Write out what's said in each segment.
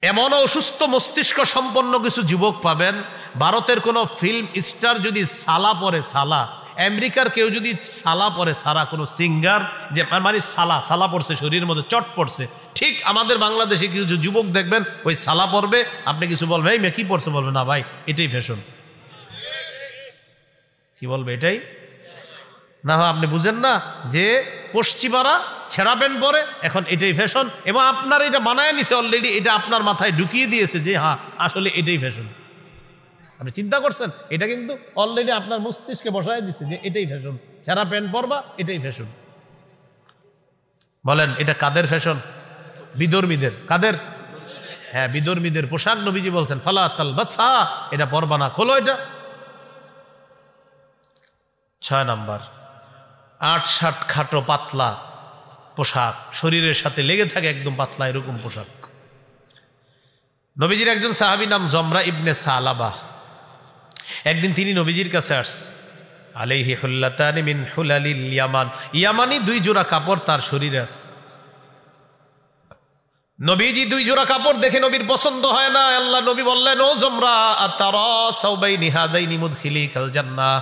এমন অসুস্থ মস্তিষ্ক সম্পন্ন কিছু যুবক পাবেন, ভারতের কোনো ফিল্ম স্টার যদি সালা পরে, সালা, আমেরিকার কেউ যদি সালা পরে, সারা কোনো সিঙ্গার যে মানে সালা পড়ছে, শরীরের মধ্যে চট পড়ছে, ঠিক আমাদের বাংলাদেশে কিছু যুবক দেখবেন ওই সালা পড়বে, আপনি কিছু বলবেন এই মেয়ে কি পড়ছে, বলবে না ভাই এটাই ফ্যাশন। কি বলবে? এটাই না। আপনি বুঝেন না যে পশ্চিমারা ছেঁড়া প্যান্ট পরে, এখন এটাই ফ্যাশন, এবং আপনার এটা বানায় নিছে অলরেডি, এটা আপনার মাথায় ঢুকিয়ে দিয়েছে যে হ্যাঁ আসলে এটাই ফ্যাশন। আপনি চিন্তা করছেন? এটা কিন্তু অলরেডি আপনার মস্তিষ্কে বসায় দিচ্ছে যে এটাই ফ্যাশন, ছেঁড়া প্যান্ট পরবা এটাই ফ্যাশন। বলেন এটা কাদের ফ্যাশন? বিধর্মীদের। কাদের? হ্যাঁ, বিধর্মীদের পোশাক। নবীজি বলছেন ফালা তালবাসা, এটা পরবা না, খোলো এটা। 6 নাম্বার, 8-60 খাটো পাতলা পোশাক, শরীরের সাথে লেগে থাকে একদম পাতলা, এরকম পোশাক। নবীজির একজন সাহাবী নাম জমরা ইবনে সালাবা, একদিন তিনি নবীজির কাছে আসছে। আলাইহি হুল্লাতানি মিন হুলালিল ইয়ামান, ইয়ামানি 2 জোড়া কাপড় তার শরীরে আছে। নবীজি 2 জোড়া কাপড় দেখে নবীর পছন্দ হয় না। আল্লাহ নবী বললেন, ও জমরা, আতারা সাওবাইনি হাদাইনি মুদখিলিকাল জান্নাহ,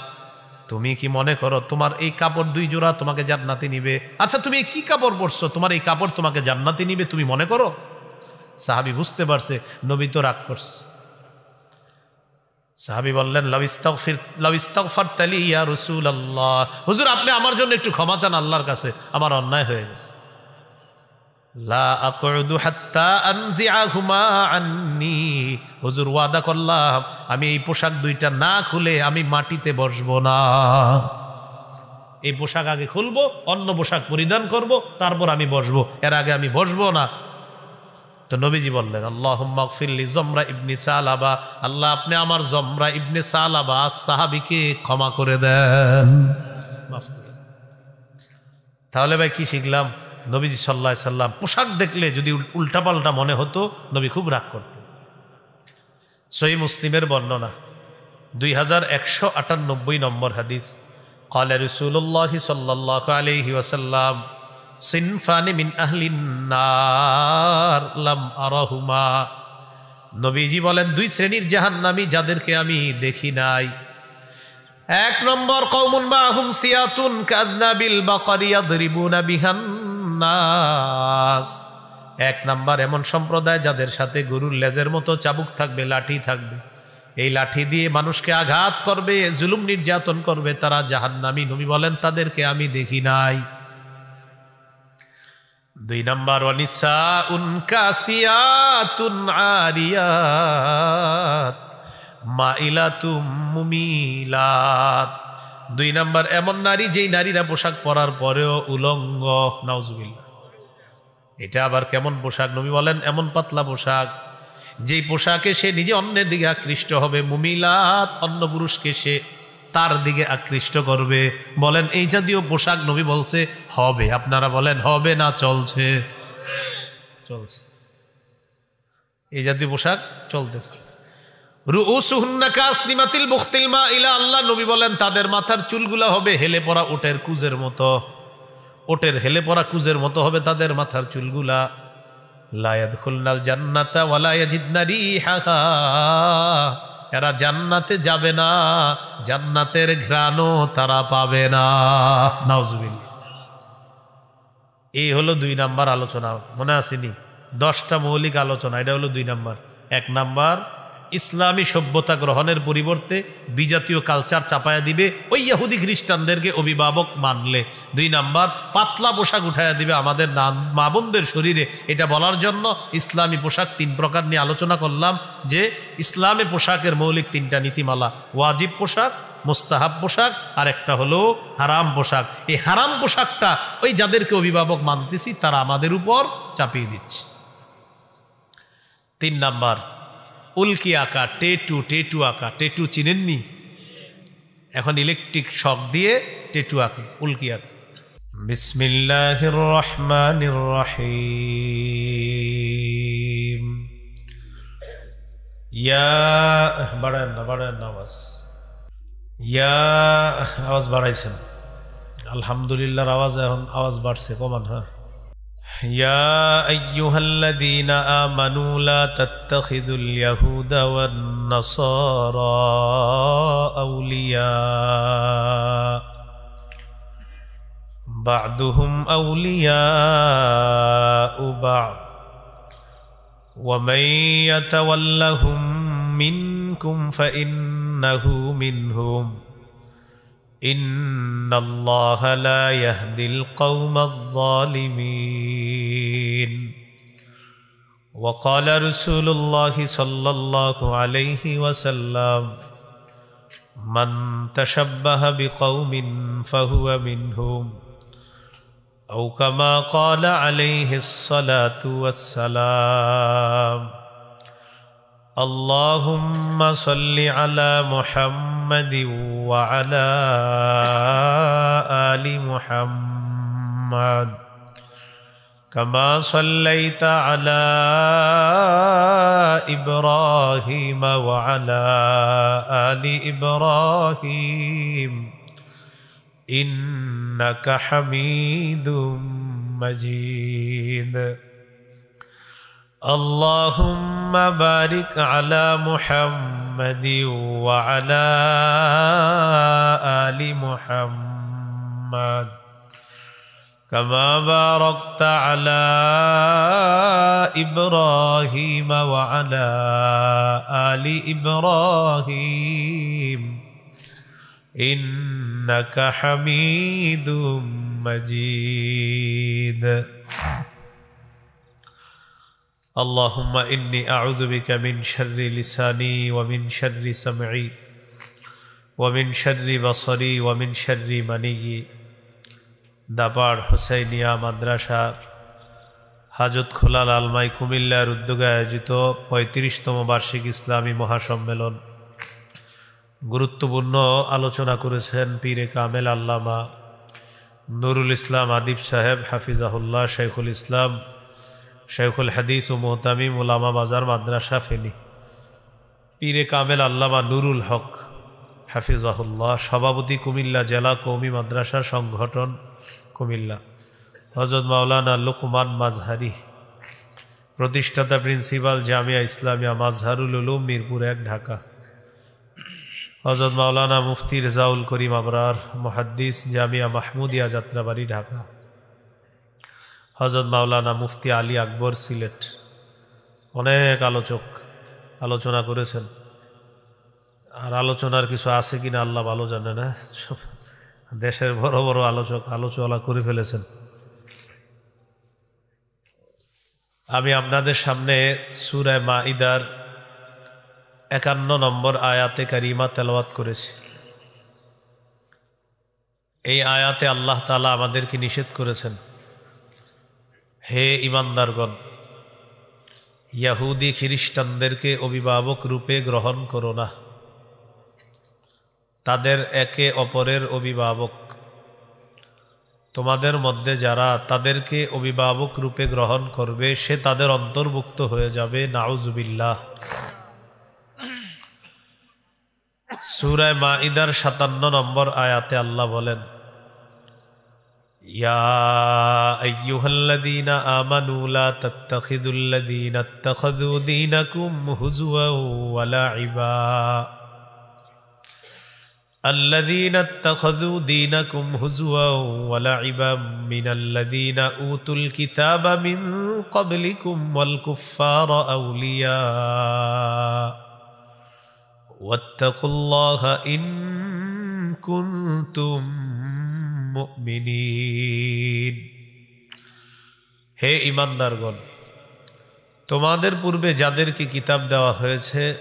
তুমি কি মনে করো তোমার এই কাপড় 2 জোড়া তোমাকে জান্নাতে নিবে? আচ্ছা তুমি কি কাপড় পরছো, তোমার এই কাপড় তোমাকে জান্নাতে নিবে তুমি মনে করো? সাহাবী বুঝতে পারছে নবী তো রাগ করছে। সাহাবী বললেন, লাউ ইস্তাগফারতা লি ইয়া রাসূলুল্লাহ, হুজুর আপনি আমার জন্য একটু ক্ষমা চান আল্লাহর কাছে, আমার অন্যায় হয়ে গেছে। লা আকুদু হাত্তা আনজিআহুমা আন্নি, হুজুর ওয়াদা করলাম আমি এই পোশাক 2টা না খুলে আমি মাটিতে বসবো না। এই পোশাক আগে খুলবো, অন্য পোশাক পরিধান করব, তারপর আমি বসবো, এর আগে আমি বসবো না। তো নবীজি বললেন, আল্লাহুম্মা গফির লি জমরা ইবনে সালাবা, আল্লাহ আপনি আমার জমরা ইবনে সালাবা সাহাবীকে ক্ষমা করে দেন, মাফ করে দেন। তাহলে ভাই কি শিখলাম? নবীজি সাল্লাল্লাহু আলাইহি সাল্লাম পোশাক দেখলে যদি উল্টাপাল্টা মনে হতো, নবী খুব রাগ করতেন। সহিহ মুসলিমের বর্ণনা 2198 নম্বর হাদিস, ক্বালা রাসূলুল্লাহ সাল্লাল্লাহু আলাইহি ওয়াসাল্লাম সিনফানি মিন আহলিন নার লাম আরাহুমা, নবীজি বলেন 2 শ্রেণীর জাহান্নামী যাদেরকে আমি দেখি নাই। 1 নম্বর, কওমুন মাহুম সিয়াতুন কাযনাবিল বাকারি ইয়াদরিবুনা বিহান নাস, 1 নাম্বার এমন সম্প্রদায় যাদের সাথে গরুর লেজের মতো চাবুক থাকবে, লাঠি থাকবে, এই লাঠি দিয়ে মানুষকে আঘাত করবে, জুলুম নির্যাতন করবে, তারা জাহান্নামী। নবী বলেন তাদেরকে আমি দেখি নাই। 2 নাম্বার, ওয়ানিসাউন কাসিয়াতুন আরিয়াত মাইলাতুম মুমিলাত, 2 নাম্বার এমন নারী যেই নারীরা পোশাক পরার পরেও উলঙ্গ, নাউজুবিল্লাহ। এটা আবার কেমন পোশাক? নবী বলেন এমন পাতলা পোশাক যেই পোশাকে সে নিজে অন্যের দিকে আকৃষ্ট হবে, মুমিলাত অন্য পুরুষকে সে তার দিকে আকৃষ্ট করবে। বলেন এই জাতীয় পোশাক নবী বলছে হবে, আপনারা বলেন হবে না চলছে? চলছে, এই জাতীয় পোশাক চলতেছে। রুউসুহুন্না কাসনিমাতিল বুখতিল মাইলা, আল্লাহ নবী বলেন তাদের মাথার চুলগুলা হবে হেলে পড়া ওটের কুজের মতো, ওটের হেলে পড়া কুজের মতো হবে তাদের মাথার চুলগুলা। লা ইয়াদখুলনাল জান্নাতা ওয়া লা ইয়াজিদনা রিহাহা, এরা জান্নাতে যাবে না, জান্নাতের ঘ্রাণও তারা পাবে না, নাউজুবিল্লাহ। এই হলো 2 নাম্বার আলোচনা, মনে আসেনি? 10টা মৌলিক আলোচনা, এটা হলো 2 নাম্বার। 1 নাম্বার, ইসলামী সভ্যতা গ্রহণের পরিবর্তে বিজাতীয় কালচার চাপায়া দিবে ওই ইহুদি খ্রিস্টানদেরকে অভিভাবক মানলে। 2 নাম্বার, পাতলা পোশাক উঠায়া দিবে আমাদের মা বোনদের শরীরে। এটা বলার জন্য ইসলামী পোশাক 3 প্রকার নিয়ে আলোচনা করলাম, যে ইসলামী পোশাকের মৌলিক 3টা নীতিমালা, ওয়াজিব পোশাক, মুস্তাহাব পোশাক, আর একটা হলো হারাম পোশাক। এই হারাম পোশাকটা ওই যাদেরকে অভিভাবক মানতেছি তারা আমাদের উপর চাপিয়ে দিচ্ছে। 3 নাম্বার, উল্কি আঁকা, টেটু আঁকা। টেটু চিনেননি? এখন ইলেকট্রিক শক দিয়ে টেটু আঁকে, উল্কি আঁকে। বিসমিল্লাহির রহমানির রহিম, ইয়া বাড়ান না আওয়াজ, ইয়া আওয়াজ বাড়াইছেন, আলহামদুলিল্লাহর আওয়াজ, এখন আওয়াজ বাড়ছে, কমান। হ্যাঁ, يا أيها الذين آمنوا لا تتخذوا اليهود والنصارى أولياء بعضهم أولياء بعض ومن يتولهم منكم فإنه منهم إن الله لا يهدي القوم الظالمين وقال رسول الله صلى الله عليه وسلم من تشبه بقوم فهو منهم أو كما قال عليه الصلاة والسلام اللهم صل على محمد وعلى آل محمد كما صليت على إبراهيم وعلى آل إبراهيم إنك حميد مجيد اللهم بارك على محمد وعلى آل محمد كما باركت على إبراهيم وعلى آل إبراهيم إنك حميد مجيد اللهم إني أعوذ بك من شر لساني ومن شر سمعي ومن شر بصري ومن شر مني দাপাড় হুসাইনিয়া মাদ্রাসার হাজতখোলা লালমাই কুমিল্লার উদ্যোগে আয়োজিত ৩৫তম বার্ষিক ইসলামী মহাসম্মেলন গুরুত্বপূর্ণ আলোচনা করেছেন পীরে কামেল আল্লামা নুরুল ইসলাম আদিব সাহেব হাফিজাহুল্লাহ শেখুল ইসলাম শেখুল হাদিস ও মুহতামিম উলামা বাজার মাদ্রাসা ফেনী পীরে কামেল আল্লামা নুরুল হক হাফিজাহুল্লাহ সভাপতি কুমিল্লা জেলা কওমি মাদ্রাসা সংগঠন কুমিল্লা হযরত মাওলানা লুকমান মাজহারি প্রতিষ্ঠাতা প্রিন্সিপাল জামিয়া ইসলামিয়া মাজহারুল উলুম মিরপুর ১ ঢাকা হযরত মাওলানা মুফতি রেজাউল করিম আবরার মুহাদ্দিস জামিয়া মাহমুদিয়া যাত্রাবাড়ি ঢাকা হযরত মাওলানা মুফতি আলী আকবর সিলেট অনেক আলোচক আলোচনা করেছেন আর আলোচনার কিছু আছে কিনা আল্লাহ ভালো জানে না দেশের বড় বড় আলোচক আলোচনা করে ফেলেছেন আমি আপনাদের সামনে সূরা মাইদার ৫১ নম্বর আয়াতে কারিমা তেলাওয়াত করেছি এই আয়াতে আল্লাহ তাআলা আমাদেরকে নিষেধ করেছেন হে ঈমানদারগণ ইহুদি খ্রিস্টানদেরকে অভিভাবক রূপে গ্রহণ করো না তাদের একে অপরের অভিভাবক তোমাদের মধ্যে যারা তাদেরকে অভিভাবক রূপে গ্রহণ করবে সে তাদের অন্তর্ভুক্ত হয়ে যাবে নাউজুবিল্লাহ সূরা মাইদার ৫৭ নম্বর আয়াতে আল্লাহ বলেন ইয়া আইয়ুহাল্লাযীনা আমানু লা তাত্তাখিযুল্লাযীনা ইত্তাখাযু দীনাকুম হুজুওয়ান ওয়া লা'iবা الذين اتخذوا دينكم هزوا ولعبا من الذين أوتوا الكتاب من قبلكم والكفار أولياء واتقوا الله إن كنتم مؤمنين হে ঈমানদারগণ তোমাদের পূর্বে যাদেরকে কিতাব দেওয়া হয়েছে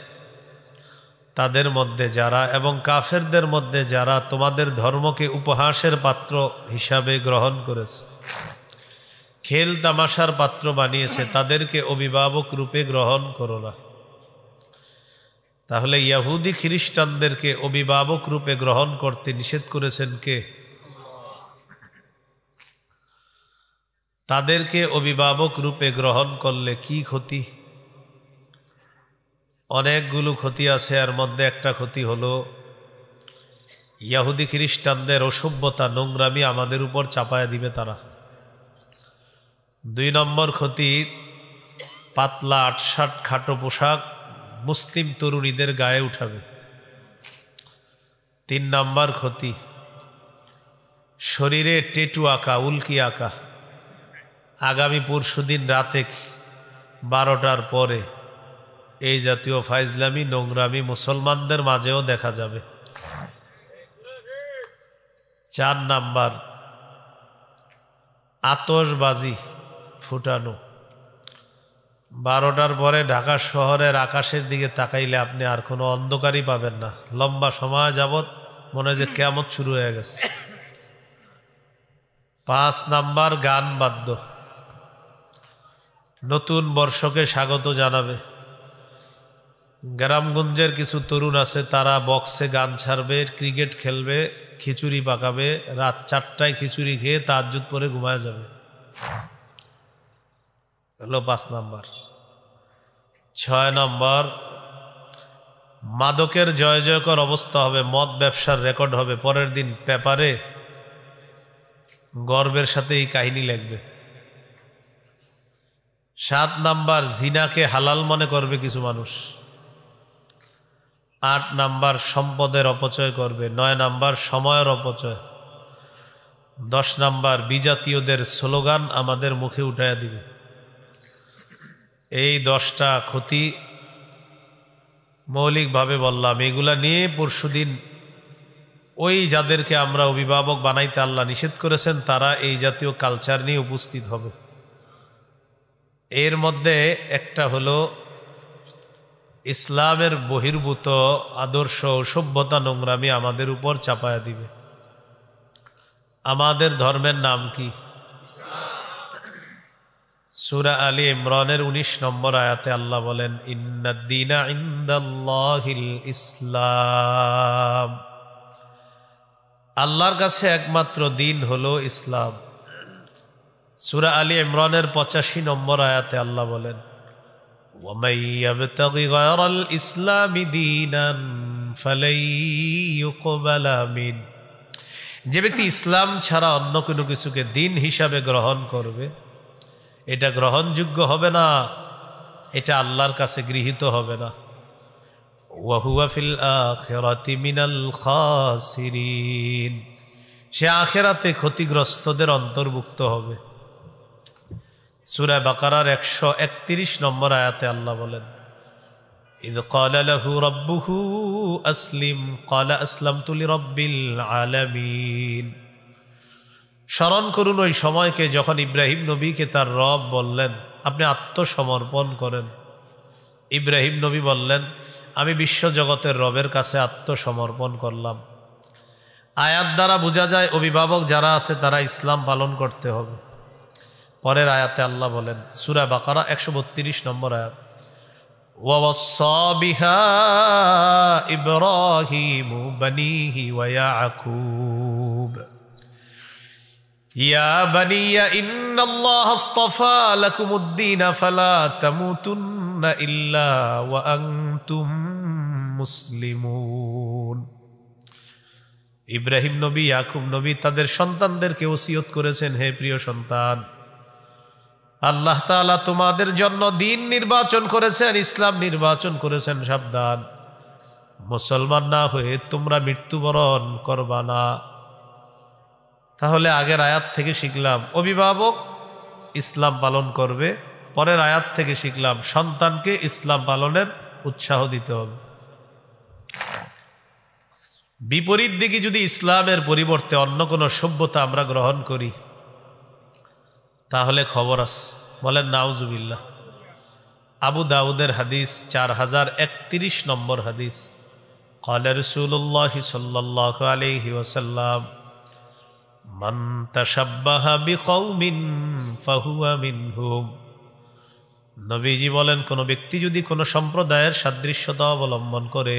তাদের মধ্যে যারা এবং কাফেরদের মধ্যে যারা তোমাদের ধর্মকে উপহাসের পাত্র হিসাবে গ্রহণ করেছে খেল তামাশার পাত্র বানিয়েছে তাদেরকে অভিভাবক রূপে গ্রহণ করো না তাহলে ইহুদি খ্রিস্টানদেরকে অভিভাবক রূপে গ্রহণ করতে নিষেধ করেছেন কে তাদেরকে অভিভাবক রূপে গ্রহণ করলে কি ক্ষতি অনেকগুলো ক্ষতি আছে এর মধ্যে একটা ক্ষতি হলো ইহুদি খ্রিস্টানদের অসভ্যতা নোংরামি আমাদের উপর চাপায়া দিবে তারা দুই নম্বর ক্ষতি, পাতলা আটশাট খাটো পোশাক মুসলিম তরুণীদের গায়ে উঠাবে। তিন নম্বর ক্ষতি, শরীরে টেটু আঁকা, উল্কি আঁকা। আগামী পরশুদিন রাতে 12টার পরে এই জাতীয় ফাইজলামি নোংরামি মুসলমানদের মাঝেও দেখা যাবে। 4 নাম্বার, আতশবাজি ফুটানো। 12টার পরে ঢাকা শহরের আকাশের দিকে তাকাইলে আপনি আর কোনো অন্ধকারই পাবেন না। লম্বা সময় যাবৎ মনে হয় যে কিয়ামত শুরু হয়ে গেছে। 5 নাম্বার, গান বাদ্য। নতুন বর্ষকে স্বাগত জানাবে। গ্রামগঞ্জের কিছু তরুণ আছে, তারা বক্সে গান ছাড়বে, ক্রিকেট খেলবে, খিচুড়ি পাকাবে, রাত 4টায় খিচুড়ি খেয়ে তাহাজ্জুদ পরে ঘুমায় যাবে। হলো 5 নাম্বার। 6 নম্বর, মাদকের জয় জয়কর অবস্থা হবে, মদ ব্যবসার রেকর্ড হবে, পরের দিন পেপারে গর্বের সাথে এই কাহিনী লিখবে। 7 নাম্বার, জিনাকে হালাল মনে করবে কিছু মানুষ। 8 নাম্বার, সম্পদের অপচয় করবে। 9 নাম্বার, সময়ের অপচয়। 10 নাম্বার, বিজাতীয়দের স্লোগান আমাদের মুখে উঠাইয়া দিবে। এই 10টা ক্ষতি মৌলিকভাবে বললাম। এগুলা নিয়ে পরশুদিন ওই যাদেরকে আমরা অভিভাবক বানাইতে আল্লাহ নিষেধ করেছেন, তারা এই জাতীয় কালচার নিয়ে উপস্থিত হবে। এর মধ্যে একটা হলো ইসলামের বহির্ভূত আদর্শ সভ্যতা নোংরামি আমাদের উপর চাপায়া দিবে। আমাদের ধর্মের নাম কি? সূরা আলী ইমরানের 19 নম্বর আয়াতে আল্লাহ বলেন, ইন্নাদ-দীনা ইনদাল্লাহিল ইসলাম। আল্লাহর কাছে একমাত্র দিন হলো ইসলাম। সূরা আলী ইমরানের 85 নম্বর আয়াতে আল্লাহ বলেন, ওয়ামান ইয়াবতাগি গায়রাল ইসলামি দীনান ফালাই ইউকবালা মিন। যে ব্যক্তি ইসলাম ছাড়া অন্য কোনো কিছুকে দিন হিসাবে গ্রহণ করবে, এটা গ্রহণযোগ্য হবে না, এটা আল্লাহর কাছে গৃহীত হবে না। ওয়া হুয়া ফিল আখিরাতি মিনাল খাসিরিন। সে আখিরাতে ক্ষতিগ্রস্তদের অন্তর্ভুক্ত হবে। সূরা বাকারার 131 নম্বর আয়াতে আল্লাহ বলেন, ইয ক্বালা লাহু রাব্বুহু আসলিম ক্বালা আসলামতু লিরাব্বিল আলামিন। স্মরণ করুন ওই সময়কে যখন ইব্রাহিম নবীকে তার রব বললেন, আপনি আত্মসমর্পণ করেন। ইব্রাহিম নবী বললেন, আমি বিশ্বজগতের রবের কাছে আত্মসমর্পণ করলাম। আয়াত দ্বারা বোঝা যায় অভিভাবক যারা আছে তারা ইসলাম পালন করতে হবে। পরের আয়াতে আল্লাহ বলেন, সূরা বাকারা 132 নম্বর আয়াত, ওয়াওয়াসসা বিহা ইব্রাহিমু বানিহি ওয়া ইয়াকুব ইয়া বানিয়া ইন্নাল্লাহা আসতাফা লাকুমুদ-দীন ফালা তামুতুন্না ইল্লা ওয়া আনতুম মুসলিমুন। ইব্রাহিম নবী, ইয়াকুব নবী তাদের সন্তানদেরকে ওসিয়ত করেছেন, হে প্রিয় সন্তান, আল্লাহ তাআলা তোমাদের জন্য দিন নির্বাচন করেছেন, ইসলাম নির্বাচন করেছেন। সাবধান, মুসলমান না হয়ে তোমরা মৃত্যুবরণ করবা না। তাহলে আগের আয়াত থেকে শিখলাম অভিভাবক ইসলাম পালন করবে। পরের আয়াত থেকে শিখলাম সন্তানকে ইসলাম পালনের উৎসাহ দিতে হবে। বিপরীত দিকে যদি ইসলামের পরিবর্তে অন্য কোনো সভ্যতা আমরা গ্রহণ করি, তাহলে খবর আছে। বলেন নাউজুবিল্লাহ। আবু দাউদের হাদিস 4031 নম্বর হাদিস, ক্বালা রাসূলুল্লাহ সাল্লাল্লাহু আলাইহি ওয়াসাল্লাম, মান তাশাব্বাহা বিকওমিন ফাহুয়া মিনহুম। নবীজি বলেন, কোনো ব্যক্তি যদি কোনো সম্প্রদায়ের সাদৃশ্যতা অবলম্বন করে,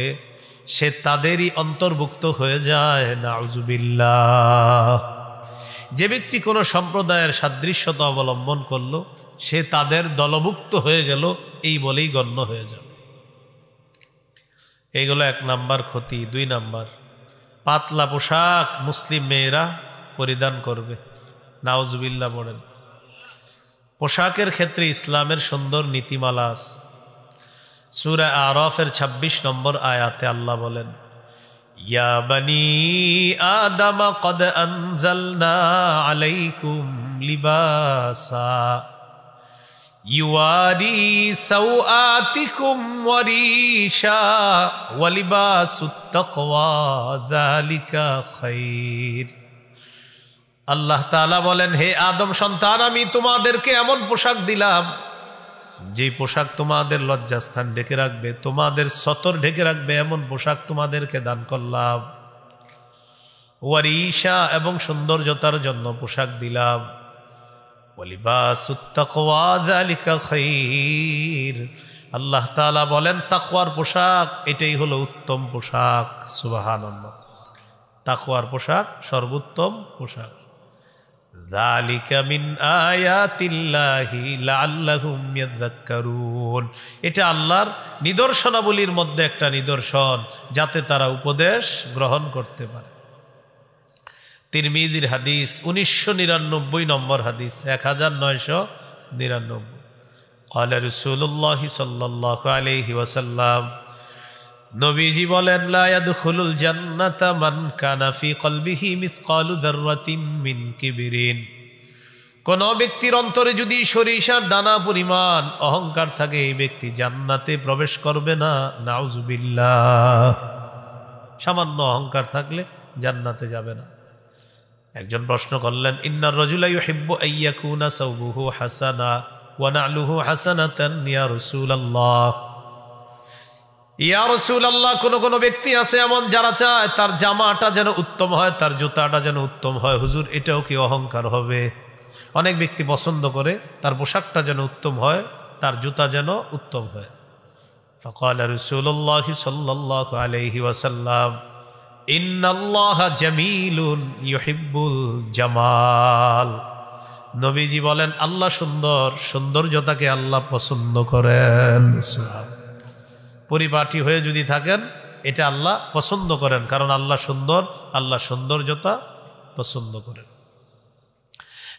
সে তাদেরই অন্তর্ভুক্ত হয়ে যায়। নাউজুবিল্লাহ। যে ব্যক্তি কোনো সম্প্রদায়ের সাদৃশ্যতা অবলম্বন করলো, সে তাদের দলভুক্ত হয়ে গেল, এই বলেই গণ্য হয়ে যাবে। এইগুলো 1 নাম্বার ক্ষতি। 2 নাম্বার, পাতলা পোশাক মুসলিম মেয়েরা পরিধান করবে। নাউজুবিল্লাহ বলেন। পোশাকের ক্ষেত্রে ইসলামের সুন্দর নীতিমালা আছে। সূরা আরাফের ২৬ নম্বর আয়াতে আল্লাহ বলেন, ইয়া বানি আদম কদ আনজালনা আলাইকুম লিবাসা ইউয়ারি সাওআতিকুম ওয়ারিশা ওয়া লিবাসুত তাকওয়া যালিকা খায়র। আল্লাহ তাআলা বলেন, হে আদম সন্তান, আমি তোমাদেরকে এমন পোশাক দিলাম যে পোশাক তোমাদের লজ্জাস্থান ঢেকে রাখবে, তোমাদের সতর ঢেকে রাখবে, এমন পোশাক তোমাদেরকে দান করলাম। ওয়ারিশা, এবং সৌন্দর্যতার জন্য পোশাক দিলাম। ওয়ালিবাসুত তাকওয়া যালিকা খায়র। আল্লাহ তাআলা বলেন, তাকওয়ার পোশাক এটাই হলো উত্তম পোশাক। সুবহানাল্লাহ। তাকওয়ার পোশাক সর্বোত্তম পোশাক। যালিকা মিন আয়াতিল্লাহি লাআল্লাহুম ইয়াযাক্কারুন। এটা আল্লাহর নিদর্শনাবলীর মধ্যে একটা নিদর্শন, যাতে তারা উপদেশ গ্রহণ করতে পারে। তিরমিজির হাদিস 1999 নম্বর হাদিস, 1999। ক্বালা রাসূলুল্লাহ সাল্লাল্লাহু আলাইহি ওয়াসাল্লাম, নবীজি বলেন, লা ইয়াদখুলুল জান্নাতা মান কানা ফি কলবিহি মিসকালু যাররাতিন মিন কিবরিন। কোন ব্যক্তির অন্তরে যদি সরিষার দানা পরিমাণ অহংকার থাকে, এই ব্যক্তি জান্নাতে প্রবেশ করবে না। নাউজুবিল্লাহ। সামান্য অহংকার থাকলে জান্নাতে যাবে না। একজন প্রশ্ন করলেন, ইন্নার রাজুলা ইউহিব্বু আইয়াকুনা সাওবুহু হাসানা ওয়া না'লুহু হাসানাতান ইয়া রাসূলুল্লাহ। ইয়া রাসূলুল্লাহ, কোন ব্যক্তি আছে এমন যারা চায় তার জামাটা যেন উত্তম হয়, তার জুতাটা যেন উত্তম হয়। হুজুর, এটাও কি অহংকার হবে? অনেক ব্যক্তি পছন্দ করে তার পোশাকটা যেন উত্তম হয়, তার জুতা যেন উত্তম হয়। ফাকালা রাসূলুল্লাহ সাল্লাল্লাহু আলাইহি ওয়াসাল্লাম, ইন্নাল্লাহা জামিলুন ইউহিব্বুল জামাল। নবীজি বলেন, আল্লাহ সুন্দর, সৌন্দর্যতাকে আল্লাহ পছন্দ করেন। পরিপাটি হয়ে যদি থাকেন, এটা আল্লাহ পছন্দ করেন, কারণ আল্লাহ সুন্দর, আল্লাহ সৌন্দর্যতা পছন্দ করেন।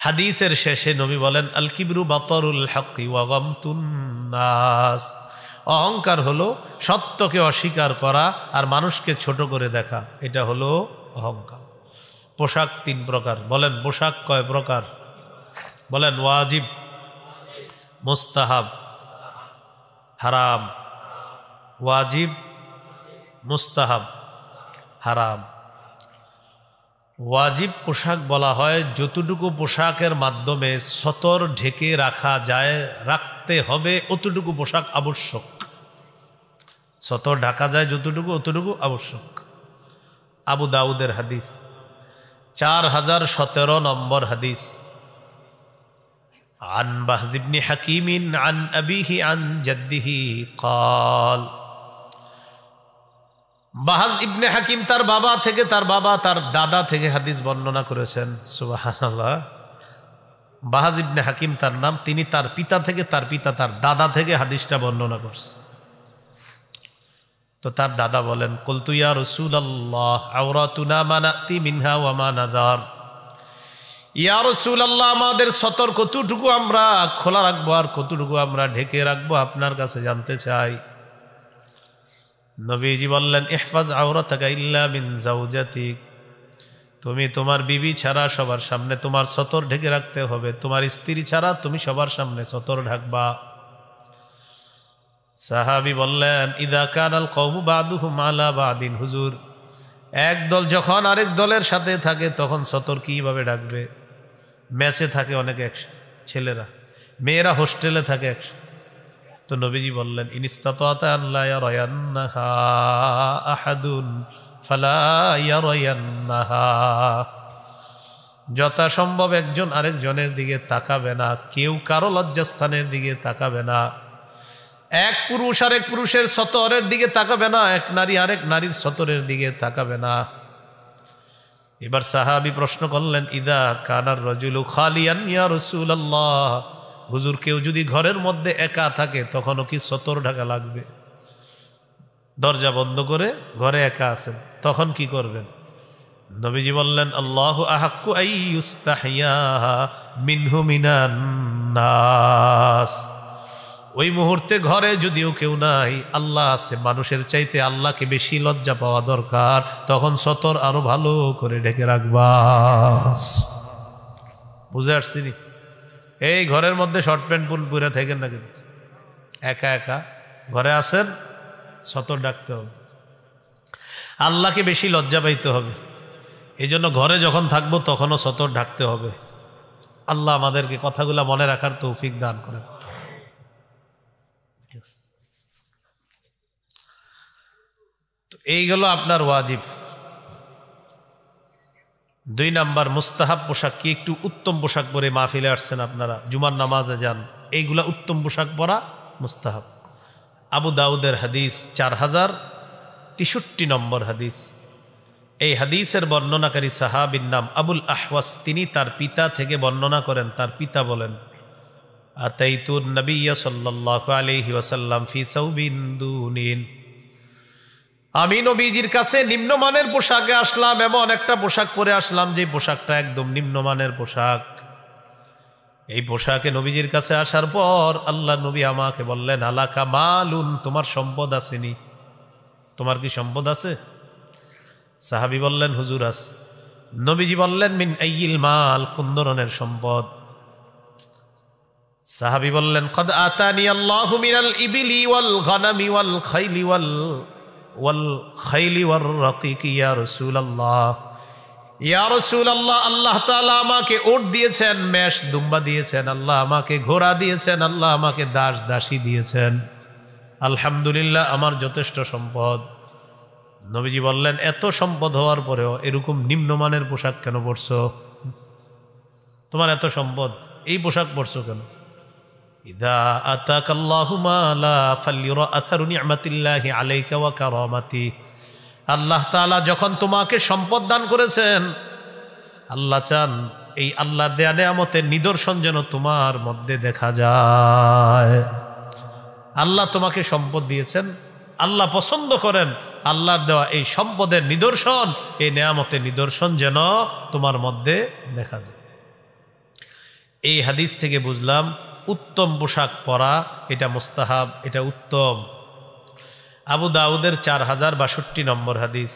হাদিসের শেষে নবী বলেন, আল কিবরু বাতারুল হাক্কি ওয়া গামতুন নাস। অহংকার হলো সত্যকে অস্বীকার করা আর মানুষকে ছোট করে দেখা, এটা হলো অহংকার। পোশাক 3 প্রকার। বলেন, পোশাক কয় প্রকার? বলেন, ওয়াজিব, মুস্তাহাব, হারাম। ওয়াজিব, মুস্তাহাব, হারাম। ওয়াজিব পোশাক বলা হয় যতটুকু পোশাকের মাধ্যমে সতর ঢেকে রাখা যায়, রাখতে হবে, অতটুকু পোশাক আবশ্যক। সতর ঢাকা যায় যতটুকু, অতটুকু আবশ্যক। আবু দাউদের হাদিস, 4017 নম্বর হাদিস। আন বাহজ ইবনে হাকিম আন আবিহি আন জাদ্দিহি قال, বাহাজ ইবনে হাকিম তার বাবা থেকে, তার বাবা তার দাদা থেকে হাদিস বর্ণনা করেছেন। সুবহানাল্লাহ। বাহাজ ইবনে হাকিম তার নাম, তিনি তার পিতা থেকে, তার পিতা তার দাদা থেকে হাদিসটা বর্ণনা করছে। তো তার দাদা বলেন, কুলতু ইয়া রাসূলুল্লাহ আওরাতুনা মা নাতি মিনহা ওয়া মা নাদার। ইয়া রাসূলুল্লাহ, আমাদের সতর কতটুকু আমরা খোলা রাখবো আর কতটুকু আমরা ঢেকে রাখবো, আপনার কাছে জানতে চাই। নবীজি বললেন, ইহফাজ আওরাতাকা ইল্লা মিন যাওজাতিক। তুমি তোমার বিবি ছাড়া সবার সামনে তোমার সতর ঢেকে রাখতে হবে, তোমার স্ত্রী ছাড়া তুমি সবার সামনে সতর ঢাকবা। সাহাবী বললেন, ইদা কানাল কওমু বাদুহুম আলা বাদিন। হুজুর, এক দল যখন আরেক দলের সাথে থাকে তখন সতর কিভাবে ঢাকবে? ম্যাচে থাকে অনেকে একসাথে, ছেলেরা, মেয়েরা হোস্টেলে থাকে একসাথে। তো নবীজি বললেন, ইনিস্তাতাতা আন লা ইয়ারায়ান্নাহা আহাদুন ফালা ইয়ারায়ান্নাহা। যথাসম্ভব একজন আরেকজনের দিকে তাকাবে না, কেউ কারো লজ্জাস্থানের দিকে তাকাবে না। এক পুরুষ আরেক পুরুষের সতরের দিকে তাকাবে না, এক নারী আরেক নারীর সতরের দিকে তাকাবে না। এবার সাহাবী প্রশ্ন করলেন, ইদা কানার রাজুলু খালিয়ান ইয়া রাসূলুল্লাহ। হুজুর, কেউ যদি ঘরের মধ্যে একা থাকে তখনও কি সতর ঢাকা লাগবে? দরজা বন্ধ করে ঘরে একা আছেন, তখন কি করবেন? নবীজি বললেন, আল্লাহু আহাক্কু আইয়ুস্তাহিয়া মিনহু মিনান নাস। ওই মুহূর্তে ঘরে যদিও কেউ নাই, আল্লাহ আছে, মানুষের চাইতে আল্লাহকে বেশি লজ্জা পাওয়া দরকার, তখন সতর আরো ভালো করে ঢেকে রাখবা। বুঝে আসছি? এই ঘরের মধ্যে শর্ট প্যান্ট পুরে থাকেন না, কিন্তু একা একা ঘরে আসেন, সতর ডাকতে হবে, আল্লাহকে বেশি লজ্জা পাইতে হবে। এই জন্য ঘরে যখন থাকবো তখনও সতর ঢাকতে হবে। আল্লাহ আমাদেরকে কথাগুলা মনে রাখার তৌফিক দান করেন। তো এইগুলো আপনার ওয়াজিব। 2 নাম্বার মুস্তাহাব পোশাক কি? একটু উত্তম পোশাক পরে মাহফিলে আসছেন আপনারা, জুমার নামাজে যান, এইগুলা উত্তম পোশাক পরা মুস্তাহাব। আবু দাউদের হাদিস 4063 নম্বর হাদিস। এই হাদিসের বর্ণনাকারী সাহাবীর নাম আবুল আহওয়াস। তিনি তার পিতা থেকে বর্ণনা করেন। তার পিতা বলেন, আতাইতুন নবিয়্য সাল্লাল্লাহু আলাইহি ওয়াসাল্লাম ফি সাউবিন দুনিন, আমি নবীজির কাছে নিম্নমানের পোশাকে আসলাম, এমন একটা পোশাক পরে আসলাম যে পোশাকটা একদম নিম্নমানের পোশাক। এই পোশাকে নবীজির কাছে আসার পর আল্লাহ নবী আমাকে বললেন, আলাকা মালুন, তোমার সম্পদ আসেনি? তোমার কি সম্পদ আছে? সাহাবী বললেন, হুজুর আছে। নবীজি বললেন, মিন আইয়িল মাল, কোন ধরনের সম্পদ? সাহাবী বললেন, কদ আতানি আল্লাহু মিনাল ইবিলি ওয়াল গানামি ওয়াল খাইলি ওয়াল রাকিকি ইয়া রাসূলুল্লাহ। ইয়া রাসূলুল্লাহ, আল্লাহ তাআলা আমাকে উট দিয়েছেন, মেষ দুম্বা দিয়েছেন, আল্লাহ আমাকে ঘোড়া দিয়েছেন, আল্লাহ আমাকে দাস দাসী দিয়েছেন, আলহামদুলিল্লাহ আমার যথেষ্ট সম্পদ। নবীজি বললেন, এত সম্পদ হওয়ার পরেও এরকম নিম্নমানের পোশাক কেন পরছো? তোমার এত সম্পদ, এই পোশাক পরছো কেন? ইদা আতাকাল্লাহু মালা ফালইরা আথারু নি'মাতিল্লাহি আলাইকা ওয়া কারামাতি। আল্লাহ তাআলা যখন তোমাকে সম্পদ দান করেছেন, আল্লাহ চান এই আল্লাহর দেয়া নেয়ামতের নিদর্শন যেন তোমার মধ্যে দেখা যায়। আল্লাহ তোমাকে সম্পদ দিয়েছেন, আল্লাহ পছন্দ করেন আল্লাহর দেওয়া এই সম্পদের নিদর্শন, এই নেয়ামতের নিদর্শন যেন তোমার মধ্যে দেখা যায়। এই হাদিস থেকে বুঝলাম উত্তম পোশাক পরা এটা মুস্তাহাব, এটা উত্তম। আবু দাউদের 4062 নম্বর হাদিস।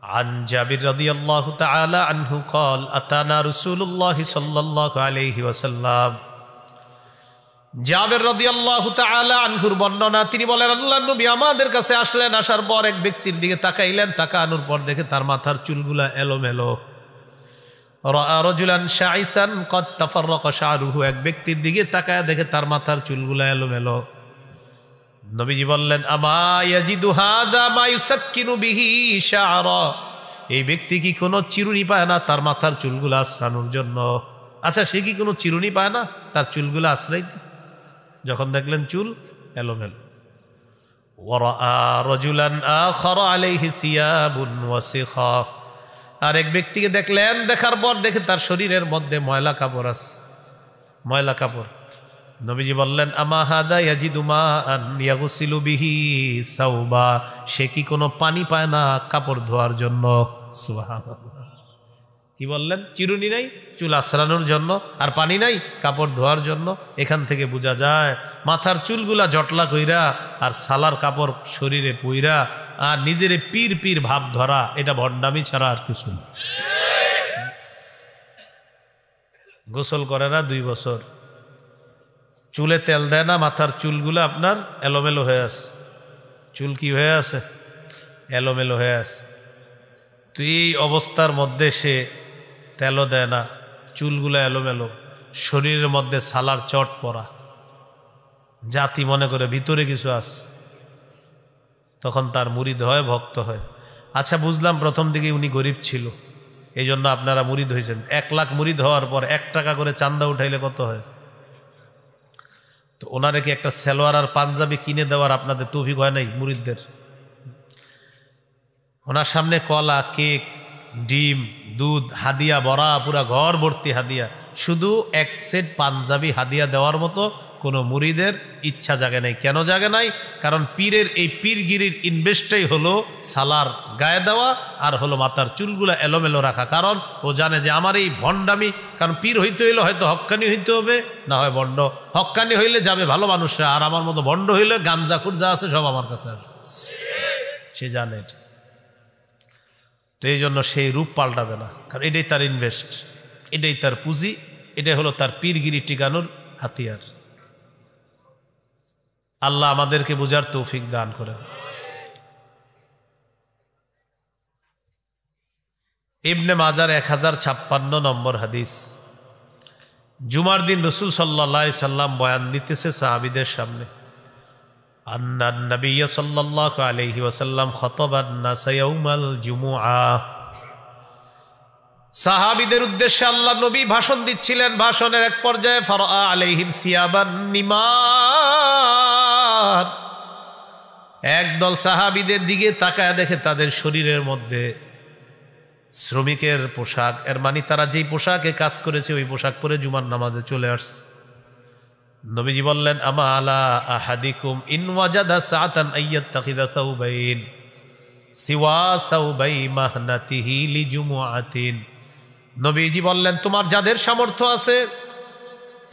আন জাবির রাদিয়াল্লাহু তাআলা আনহু قال আতানা রাসূলুল্লাহ সাল্লাল্লাহু আলাইহি ওয়াসাল্লাম। জাবির রাদিয়াল্লাহু তাআলা আনহুর বর্ণনা, তিনি বলেন, আল্লাহর নবী আমাদের কাছে আসলেন, আসার পর এক ব্যক্তির দিকে তাকাইলেন, তাকানোর পর দেখে তার মাথার চুলগুলা এলোমেলো। রাআ রাজুলান শাইসান কদ তাফাররাকা শা'রুহু, এক ব্যক্তির দিকে তাকায় দেখে তার মাথার চুলগুলা এলোমেলো। নবীজি বললেন, আমা ইয়াজিদু হাদা মা ইউসাক্কিনু বিহি শা'রা, এই ব্যক্তি কি কোনো চিরুনি পায় না তার মাথার চুলগুলা আশ্রানোর জন্য? আচ্ছা, সে কি কোনো চিরুনি পায় না তার চুলগুলা আশ্রাইতে? যখন দেখলেন চুল এলোমেলো। ওয়া রাআ রাজুলান আখারা আলাইহি থিয়াবুন ওয়াসিখা, আর এক ব্যক্তিকে দেখলেন, দেখার পর দেখে তার শরীরের মধ্যে ময়লা কাপড় আছে, ময়লা কাপড়। নবীজি বললেন, আমা হাদা ইয়াজিদু মাআন ইয়াগসিলু বিহি সাওবা, সে কি কোনো পানি পায় না কাপড় ধোয়ার জন্য? সুবহানাল্লাহ। কি বললেন? চিরুনি নাই চুল আশ্রানোর জন্য, আর পানি নাই কাপড় ধোয়ার জন্য। এখান থেকে বোঝা যায় মাথার চুলগুলা জটলা কইরা আর সালার কাপড় শরীরে পুইরা আর নিজের পীর পীর ভাব ধরা, এটা ভণ্ডামি ছাড়া আর কিছু না। গোসল করে না 2 বছর, চুলে তেল দেয় না, মাথার চুলগুলো আপনার এলোমেলো হয়ে আছে। চুল কি হয়ে আছে? এলোমেলো হয়ে আছে। তো এই অবস্থার মধ্যে সে তেলও দেয় না, চুলগুলো এলোমেলো, শরীরের মধ্যে সালার চট পড়া, জাতি মনে করে ভিতরে কিছু আছে, তখন তার মুরিদ হয়, ভক্ত হয়। আচ্ছা, বুঝলাম প্রথম দিকে উনি গরিব ছিল, এই জন্য আপনারা মুরিদ হয়েছেন। 1 লাখ মুরিদ হওয়ার পর 1 টাকা করে চান্দা উঠাইলে কত হয়? তো ওনারে কি একটা সালোয়ার আর পাঞ্জাবি কিনে দেওয়ার আপনাদের তৌফিক হয় নাই মুরিদদের? ওনার সামনে কলা, কেক, ডিম, দুধ, হাদিয়া, বড়া, পুরা ঘর ভর্তি হাদিয়া, শুধু 1 সেট পাঞ্জাবি হাদিয়া দেওয়ার মতো কোনো মুরিদের ইচ্ছা জাগে নাই। কেন জাগে নাই? কারণ পীরের এই পীরগিরির ইনভেস্টটাই হলো সালার গায়ে দেওয়া আর হলো মাথার চুলগুলা এলোমেলো রাখা। কারণ ও জানে যে আমার এই ভণ্ডামি, কারণ পীর হইতে হইলে হয়তো হক্কানি হইতে হবে, না হয় ভণ্ড। হক্কানি হইলে যাবে ভালো মানুষরা, আর আমার মতো ভণ্ড হইলে গাঞ্জাখুর যা আছে সব আমার কাছে আসবে। সে জানে এটা, তো এই জন্য সেই রূপ পাল্টাবে না, কারণ এটাই তার ইনভেস্ট, এটাই তার পুঁজি, এটাই হলো তার পীরগিরি টিকানোর হাতিয়ার। আল্লাহ আমাদেরকে বুঝার তৌফিক দান করে। ইবনে মাজার 1056 নম্বর হাদিস। জুমার দিন রাসূল সাল্লাল্লাহু আলাইহি সাল্লাম বয়ান দিতেছে সাহাবীদের সামনে। আন্নান নবী সাল্লাল্লাহু আলাইহি ওয়াসাল্লাম খাতাবান নাস ইয়াউমাল জুমুআহ। সাহাবীদের উদ্দেশ্যে আল্লাহ নবী ভাষণ দিচ্ছিলেন। ভাষণের এক পর্যায়ে ফারাআ আলাইহিম সিয়াবান নিমার, একদল সাহাবীদের দিকে তাকায় দেখে তাদের শরীরের মধ্যে শ্রমিকের পোশাক, এর মানে তারা যেই পোশাকে কাজ করেছে ওই পোশাক পরে জুমার নামাজে চলে আসছে। নবীজি বললেন, আমা আলা আহাদিকুম ইন ওয়াজাদা সাআতান আইয়াত্তাখিযা সাওবাইন সিওয়া সাওবাই মাহনাতিহি লিজুমুআতিন। নবীজি বললেন, তোমার যাদের সামর্থ্য আছে,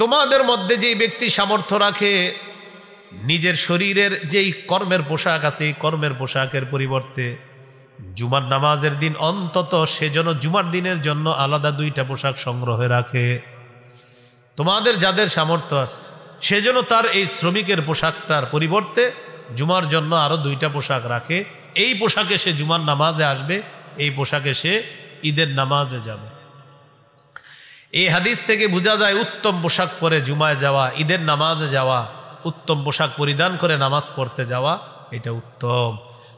তোমাদের মধ্যে যেই ব্যক্তি সামর্থ্য রাখে নিজের শরীরের যেই কর্মের পোশাক আছে এই কর্মের পোশাকের পরিবর্তে জুমার নামাজের দিন অন্তত সেজন্য জুমার দিনের জন্য আলাদা 2টা পোশাক সংগ্রহে রাখে। তোমাদের যাদের সামর্থ্য আছে সেজন্য তার এই শ্রমিকের পোশাকটার পরিবর্তে জুমার জন্য আরো 2টা পোশাক রাখে। এই পোশাকে সে জুমার নামাজে আসবে, এই পোশাকে সে ঈদের নামাজে যাবে। এই হাদিস থেকে বোঝা যায় উত্তম পোশাক পরে জুমায় যাওয়া, ঈদের নামাজে যাওয়া, উত্তম পোশাক পরিধান করে নামাজ পড়তে যাওয়া, এটা উত্তম।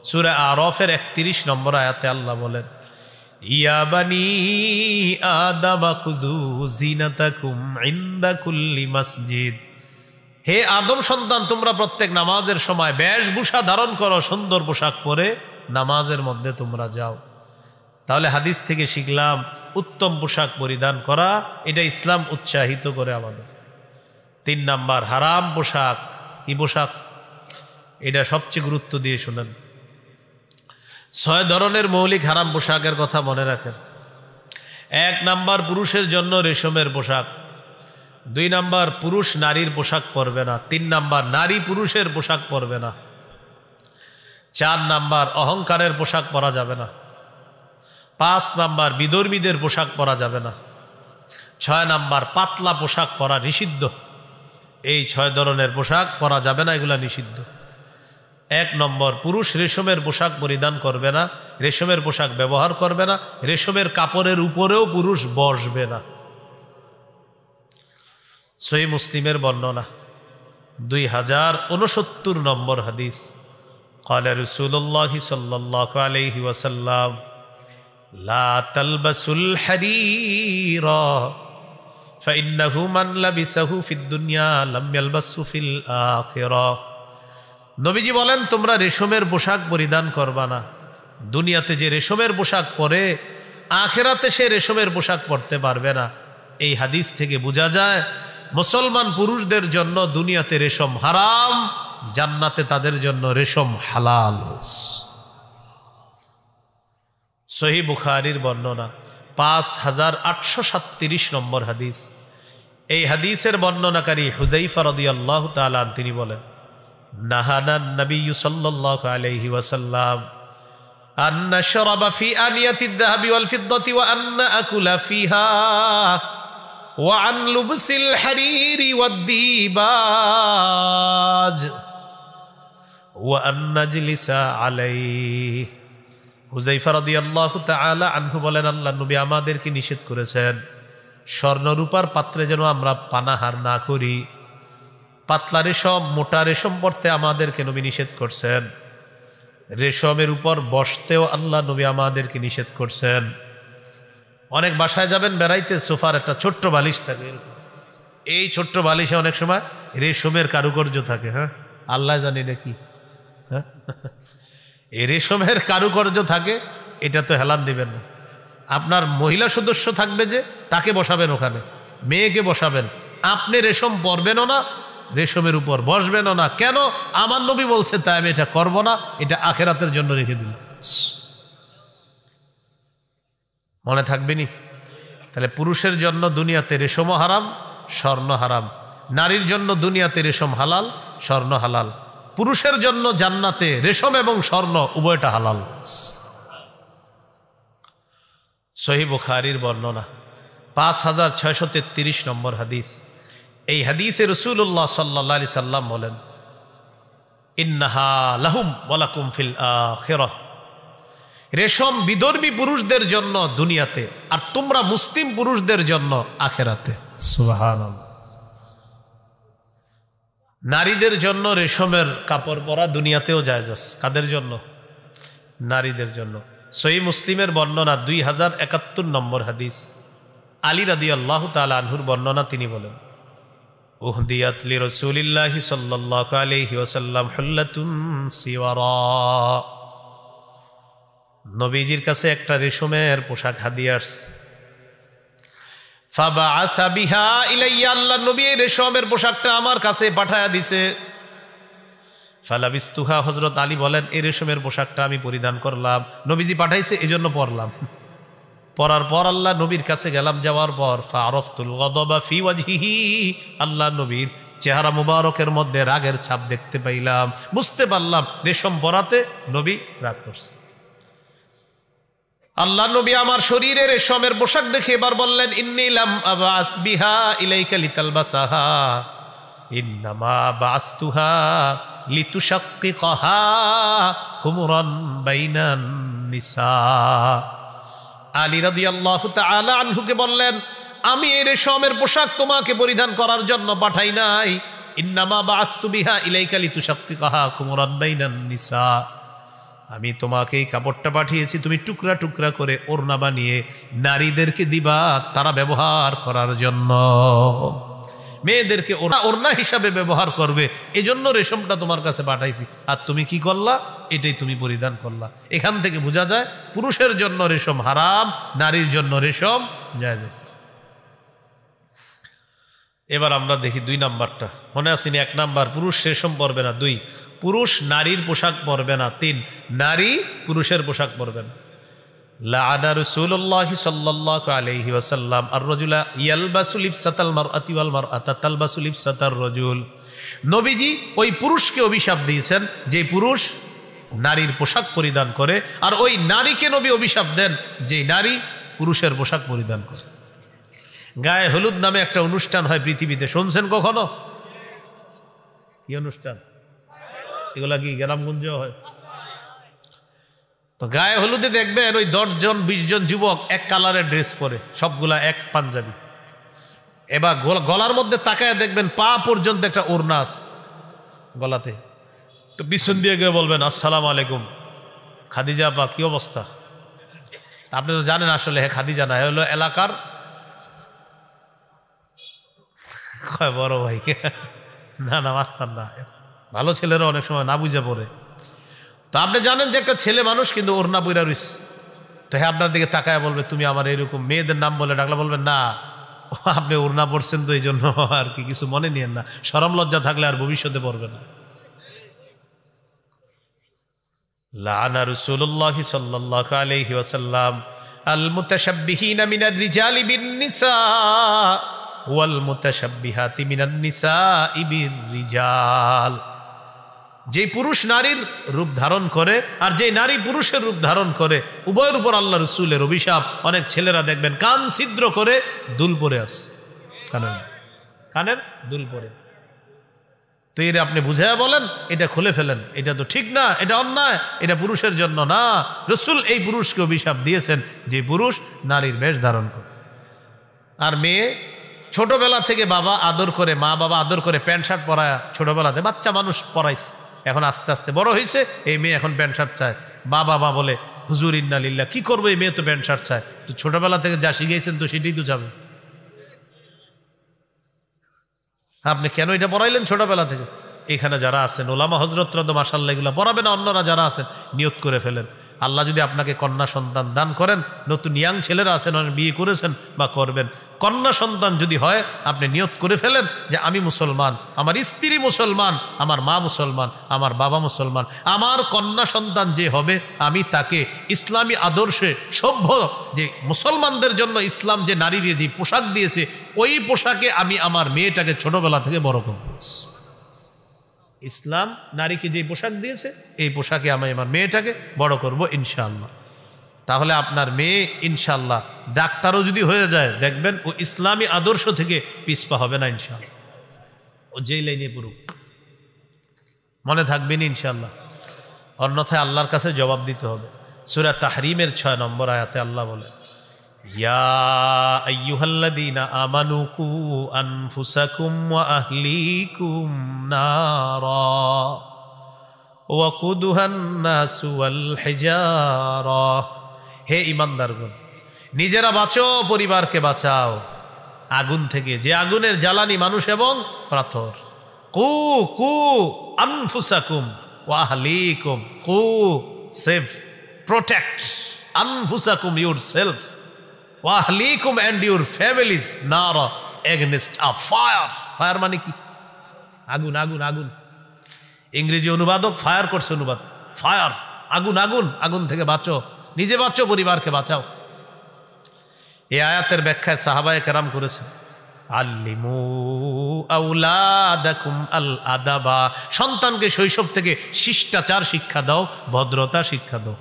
সূরা আরাফের 31 নম্বর আয়াতে আল্লাহ বলেন, ইয়া বানি আদম খুযু জিনাতাকুম ইনদা কুল্লি মসজিদ। হে আদম সন্তান, তোমরা প্রত্যেক নামাজের সময় বেশভূষা ধারণ করো, সুন্দর পোশাক পরে নামাজের মধ্যে তোমরা যাও। তাহলে হাদিস থেকে শিখলাম উত্তম পোশাক পরিধান করা, এটা ইসলাম উৎসাহিত করে আমাদের। 3 নাম্বার, হারাম পোশাক। কি পোশাক? এটা সবচেয়ে গুরুত্ব দিয়ে শুনেন। 6 ধরনের মৌলিক হারাম পোশাকের কথা মনে রাখেন। 1 নাম্বার, পুরুষের জন্য রেশমের পোশাক। 2 নাম্বার, পুরুষ নারীর পোশাক পরবে না। 3 নাম্বার, নারী পুরুষের পোশাক পরবে না। 4 নাম্বার, অহংকারের পোশাক পরা যাবে না। 5 নাম্বার, বিধর্মীদের পোশাক পরা যাবে না। 6 নাম্বার, পাতলা পোশাক পরা নিষিদ্ধ। এই 6 ধরনের পোশাক পরা যাবে না, এগুলা নিষিদ্ধ। 1 নম্বর, পুরুষ রেশমের পোশাক পরিধান করবে না, রেশমের পোশাক ব্যবহার করবে না, রেশমের কাপড়ের উপরেও পুরুষ বসবে না। সহিহ মুসলিমের বর্ণনা 2069 নম্বর হাদিস। ক্বালা রাসূলুল্লাহ সাল্লাল্লাহু আলাইহি ওয়াসাল্লাম, লা তালবাসুল হারীরা ফাইন্নাহু মান লাবিসাহু ফিদ দুনিয়া লাম ইয়ালবাসহু ফিল আখিরাহ। নবীজি বলেন, তোমরা রেশমের পোশাক পরিধান করবা না। দুনিয়াতে যে রেশমের পোশাক পরে আখিরাতে সে রেশমের পোশাক পরতে পারবে না। এই হাদিস থেকে বোঝা যায় মুসলমান পুরুষদের জন্য দুনিয়াতে রেশম হারাম, জান্নাতে তাদের জন্য রেশম হালাল। সহিহ বুখারীর বর্ণনা 5837 নম্বর হাদিস। এই হাদিসের বর্ণনাকারী হুযায়ফা রাদিয়াল্লাহু তাআলা তিনি বলেন, নাহানান নবী সাল্লাল্লাহু আলাইহি ওয়াসাল্লাম আন নাশরাবা ফি আনিয়াতিদ যাহাবি ওয়াল ফিদ্দাতি ওয়া আন নাকুলা ফিহা ওয়া আন লুবসিল হারিরি ওয়াদ দিবাজ ওয়া আন নাজলিসা আলাইহি। হুযায়ফা রাদিয়াল্লাহু তাআলা আনহু বলেন, আল্লাহর নবী আমাদেরকে নিষেধ করেছেন স্বর্ণ রূপার পাত্রে যেন আমরা পানাহার না করি। পাতলা রেশম, মোটা রেশম পরতে আমাদেরকে নবী নিষেধ করছেন। রেশমের উপর বসতেও আল্লাহ নবী আমাদেরকে নিষেধ করছেন। অনেক বাসায় যাবেন বেড়াইতে, সোফার একটা ছোট্ট বালিশ থাকে, এই ছোট্ট বালিশে অনেক সময় রেশমের কারুকার্য থাকে। হ্যাঁ, আল্লাহ জানি না কি, হ্যাঁ এই রেশমের কারুকার্য থাকে, এটা তো হেলান দিবেন না। আপনার মহিলা সদস্য থাকবে যে, তাকে বসাবেন ওখানে, মেয়েকে বসাবেন, আপনি রেশম পরবেনও না, রেশমের উপর বসবেনও না। কেন? আমার নবী বলছে তাই আমি এটা করব না, এটা আখিরাতের জন্য রেখে দিলাম। মনে থাকবে নি? তাহলে পুরুষের জন্য দুনিয়াতে রেশমও হারাম, স্বর্ণ হারাম। নারীর জন্য দুনিয়াতে রেশম হালাল, স্বর্ণ হালাল। পুরুষের জন্য জান্নাতে রেশম এবং স্বর্ণ উভয়টা হালাল। সহিহ বুখারীর বর্ণনা 5633 নম্বর হাদিস। এই হাদিসে রাসূলুল্লাহ সাল্লাল্লাহু আলাইহি সাল্লাম বলেন, ইন্নাহা লাহুম ওয়া লাকুম ফিল আখিরাহ। রেশম বিধর্মী পুরুষদের জন্য দুনিয়াতে, আর তোমরা মুসলিম পুরুষদের জন্য আখিরাতে। সুবহানাল্লাহ। নারীদের জন্য রেশমের কাপড় পরা দুনিয়াতেও জায়েজ আছে। কাদের জন্য? নারীদের জন্য। সহিহ মুসলিমের বর্ণনা 2071 নম্বর হাদিস। আলী রাদিয়াল্লাহু তাআলা আনহুর বর্ণনা, তিনি বলেন, উহদিয়াত লি রাসূলিল্লাহি সাল্লাল্লাহু আলাইহি ওয়াসাল্লাম হুল্লাতুন সিওয়ারা। নবীজির কাছে একটা রেশমের পোশাক হাদিয়া আসছে। ফাবাআসা বিহা ইলাইয়া, আল্লাহ নবী এই রেশমের পোশাকটা আমার কাছে পাঠায়া দিছে। ফালাবিস্তুহা, হযরত আলী বলেন এই রেশমের পোশাকটা আমি পরিধান করলাম, নবীজি পাঠাইছে এজন্য পরলাম। পরার পর আল্লাহ নবীর কাছে গেলাম, যাওয়ার পর ফাআরাফতুল গাদাবা ফি ওয়াজহিহি, আল্লাহ নবীর চেহারা মুবারকের মধ্যে রাগের ছাপ দেখতে পাইলাম, বুঝতে পারলাম রেশম পরাতে নবী রাগ করছে। আল্লাহ নবী আমার শরীরে রেশমের পোশাক দেখে এবার বললেন, ইন্নী লাম আবাস বিহা ইলাইকা লিতালবাসাহা ইন্নামা বাসতুহা লিতুশাক্কিকাহা খুমরান বাইনান নিসা। আলী রাদিয়াল্লাহু তাআলা আনহুকে বললেন, আমি এই রেশমের পোশাক তোমাকে পরিধান করার জন্য পাঠাই নাই, ইন্নামা বাসতু বিহা ইলাইকা লিতুশাক্কিকাহা খুমরান বাইনান নিসা, আমি তোমাকে এই কাপড়টা পাঠিয়েছি তুমি টুকরা টুকরা করে ওড়না বানিয়ে নারীদেরকে দিবা, তারা ব্যবহার করার জন্য, মেয়েদেরকে ওড়না হিসাবে ব্যবহার করবে, এজন্য রেশমটা তোমার কাছে পাঠাইছি। আর তুমি কি করলা? এটাই তুমি পরিধান করলা। এখান থেকে বোঝা যায় পুরুষের জন্য রেশম হারাম, নারীর জন্য রেশম জায়েজ আছে। এবার আমরা দেখি 2 নাম্বারটা। মনে আসেনি? 1 নাম্বার পুরুষ রেশম পরবে না, 2 পুরুষ নারীর পোশাক পরবে না, 3 নারী পুরুষের পোশাক পরবে না। লাআনা রাসূলুল্লাহি সাল্লাল্লাহু আলাইহি ওয়াসাল্লাম আর-রাজুলা ইয়ালবাসু লিবসাতাল মারআতি ওয়াল মারআতা তালবাসু লিবসাতার রাজুল। নবীজি ওই পুরুষকে অভিশাপ দিয়েছেন যে পুরুষ নারীর পোশাক পরিধান করে, আর ওই নারীকে নবী অভিশাপ দেন যে নারী পুরুষের পোশাক পরিধান করে। গায়ে হলুদ নামে একটা অনুষ্ঠান হয় পৃথিবীতে, শুনছেন কখনো? কি অনুষ্ঠান এগুলা? কি গ্রামগঞ্জে হয়? তো গায়ে হলুদে দেখবেন ওই 10 জন 20 জন যুবক এক কালারের ড্রেস পরে, সবগুলা এক পাঞ্জাবি। এবার গলার মধ্যে তাকায় দেখবেন পা পর্যন্ত একটা ওড়না আছে গলাতে। তো পিছন দিয়ে গিয়ে বলবেন, আসসালামু আলাইকুম খাদিজা আপা, কি অবস্থা? আপনি তো জানেন আসলে হ্যাঁ খাদিজা না, হলো এলাকার বড় ভাই। না না, মাস্তান না, ভালো ছেলেরা অনেক সময় না বুঝে পড়ে। তো আপনি জানেন যে একটা ছেলে মানুষ কিন্তু ওড়না পইরা রইছে, তো হ্যাঁ আপনার দিকে তাকায় বলবে তুমি আমার এরকম, মেয়েদের নাম বলে ডাকলে বলবেন না আপনি ওড়না পড়ছেন তো এই জন্য আর কি, কিছু মনে নিয়েন না, শরম লজ্জা থাকলে আর ভবিষ্যতে পড়বে না। লাআনা রাসূলুল্লাহি সাল্লাল্লাহু আলাইহি ওয়াসাল্লাম আল মুতাশাব্বিহিনা মিনার রিজালি বিন নিসা ওয়াল মুতাশাব্বিহাতি মিনান নিসাই বির রিজাল। যে পুরুষ নারীর রূপ ধারণ করে আর যে নারী পুরুষের রূপ ধারণ করে, উভয়ের উপর আল্লাহ রাসূলের অভিশাপ। অনেক ছেলেরা দেখবেন কান ছিদ্র করে দুল পরে আসে, কানের দুল পরে। তো এর আপনি বুঝাইয়া বলেন এটা খুলে ফেলেন, এটা তো ঠিক না, এটা অন্যায়, এটা পুরুষের জন্য না। রাসূল এই পুরুষকে অভিশাপ দিয়েছেন যে পুরুষ নারীর বেশ ধারণ করে। আর মেয়ে ছোটবেলা থেকে বাবা আদর করে, মা বাবা আদর করে প্যান্ট শার্ট পরায়, ছোটবেলাতে বাচ্চা মানুষ পরাইছে, এখন আস্তে আস্তে বড় হয়েছে, এই মেয়ে এখন প্যান্ট শার্ট চায়। বাবা বলে হুজুর ইন্না লিল্লাহ, কি করবো এই মেয়ে তো প্যান্ট শার্ট চায়। তো ছোটবেলা থেকে যা শিখেছেন তো সেটাই তো যাবে। আপনি কেন এটা পড়াইলেন ছোটবেলা থেকে? এখানে যারা আছেন ওলামা হজরতরা তো মাশাআল্লাহ এগুলো পড়াবে না, অন্যরা যারা আছেন নিয়ত করে ফেলেন আল্লাহ যদি আপনাকে কন্যা সন্তান দান করেন, নতুন ইয়াং ছেলেরা আছেন, অনেক বিয়ে করেছেন বা করবেন, কন্যা সন্তান যদি হয় আপনি নিয়ত করে ফেলেন যে আমি মুসলমান, আমার স্ত্রী মুসলমান, আমার মা মুসলমান, আমার বাবা মুসলমান, আমার কন্যা সন্তান যে হবে আমি তাকে ইসলামী আদর্শে সভ্য, যে মুসলমানদের জন্য ইসলাম যে নারীর যে পোশাক দিয়েছে ওই পোশাকে আমি আমার মেয়েটাকে ছোটবেলা থেকে বড় করব। ইসলাম নারীকে যে পোশাক দিয়েছে এই পোশাকে আমি আমার মেয়েটাকে বড় করব ইনশাআল্লাহ। তাহলে আপনার মেয়ে ইনশাআল্লাহ ডাক্তারও যদি হয়ে যায় দেখবেন ও ইসলামী আদর্শ থেকে পিছপা হবে না ইনশাআল্লাহ, ও যেই লাইনে পড়ুক মনে থাকবেন ইনশাআল্লাহ, অন্যথায় আল্লাহর কাছে জবাব দিতে হবে। সূরা তাহরিমের 6 নম্বর আয়াতে আল্লাহ বলেন, ইয়া আইয়ুহাল্লাযীনা আমানু কু আনফুসাকুম ওয়া আহলিকুম নারা ওয়াকুদুহান নাসু ওয়াল হিজারা। হে ঈমানদারগণ, নিজেরা বাঁচো, পরিবারকে বাঁচাও আগুন থেকে, যে আগুনের জ্বালানি মানুষ এবং পাথর। কু কু আনফুসাকুম ওয়া আহলিকুম, কু সেভ, প্রোটেক্ট, আনফুসাকুম ইউরসেলফ, ওয়া আহলিকুম এন্ড ইউর ফ্যামিলিজ নারা এগেইনস্ট আ ফায়ার। ফায়ার মানে কি? আগুন, আগুন, আগুন। ইংরেজি অনুবাদক ফায়ার করছে অনুবাদ, ফায়ার, আগুন, আগুন, আগুন থেকে বাঁচো, নিজে বাঁচো, পরিবারকে বাঁচাও। এই আয়াতের ব্যাখ্যায় সাহাবায়ে কেরাম করেছে, আল্লিমু আওলাদাকুম আল আদাবা, সন্তানকে শৈশব থেকে শিষ্টাচার শিক্ষা দাও, ভদ্রতা শিক্ষা দাও।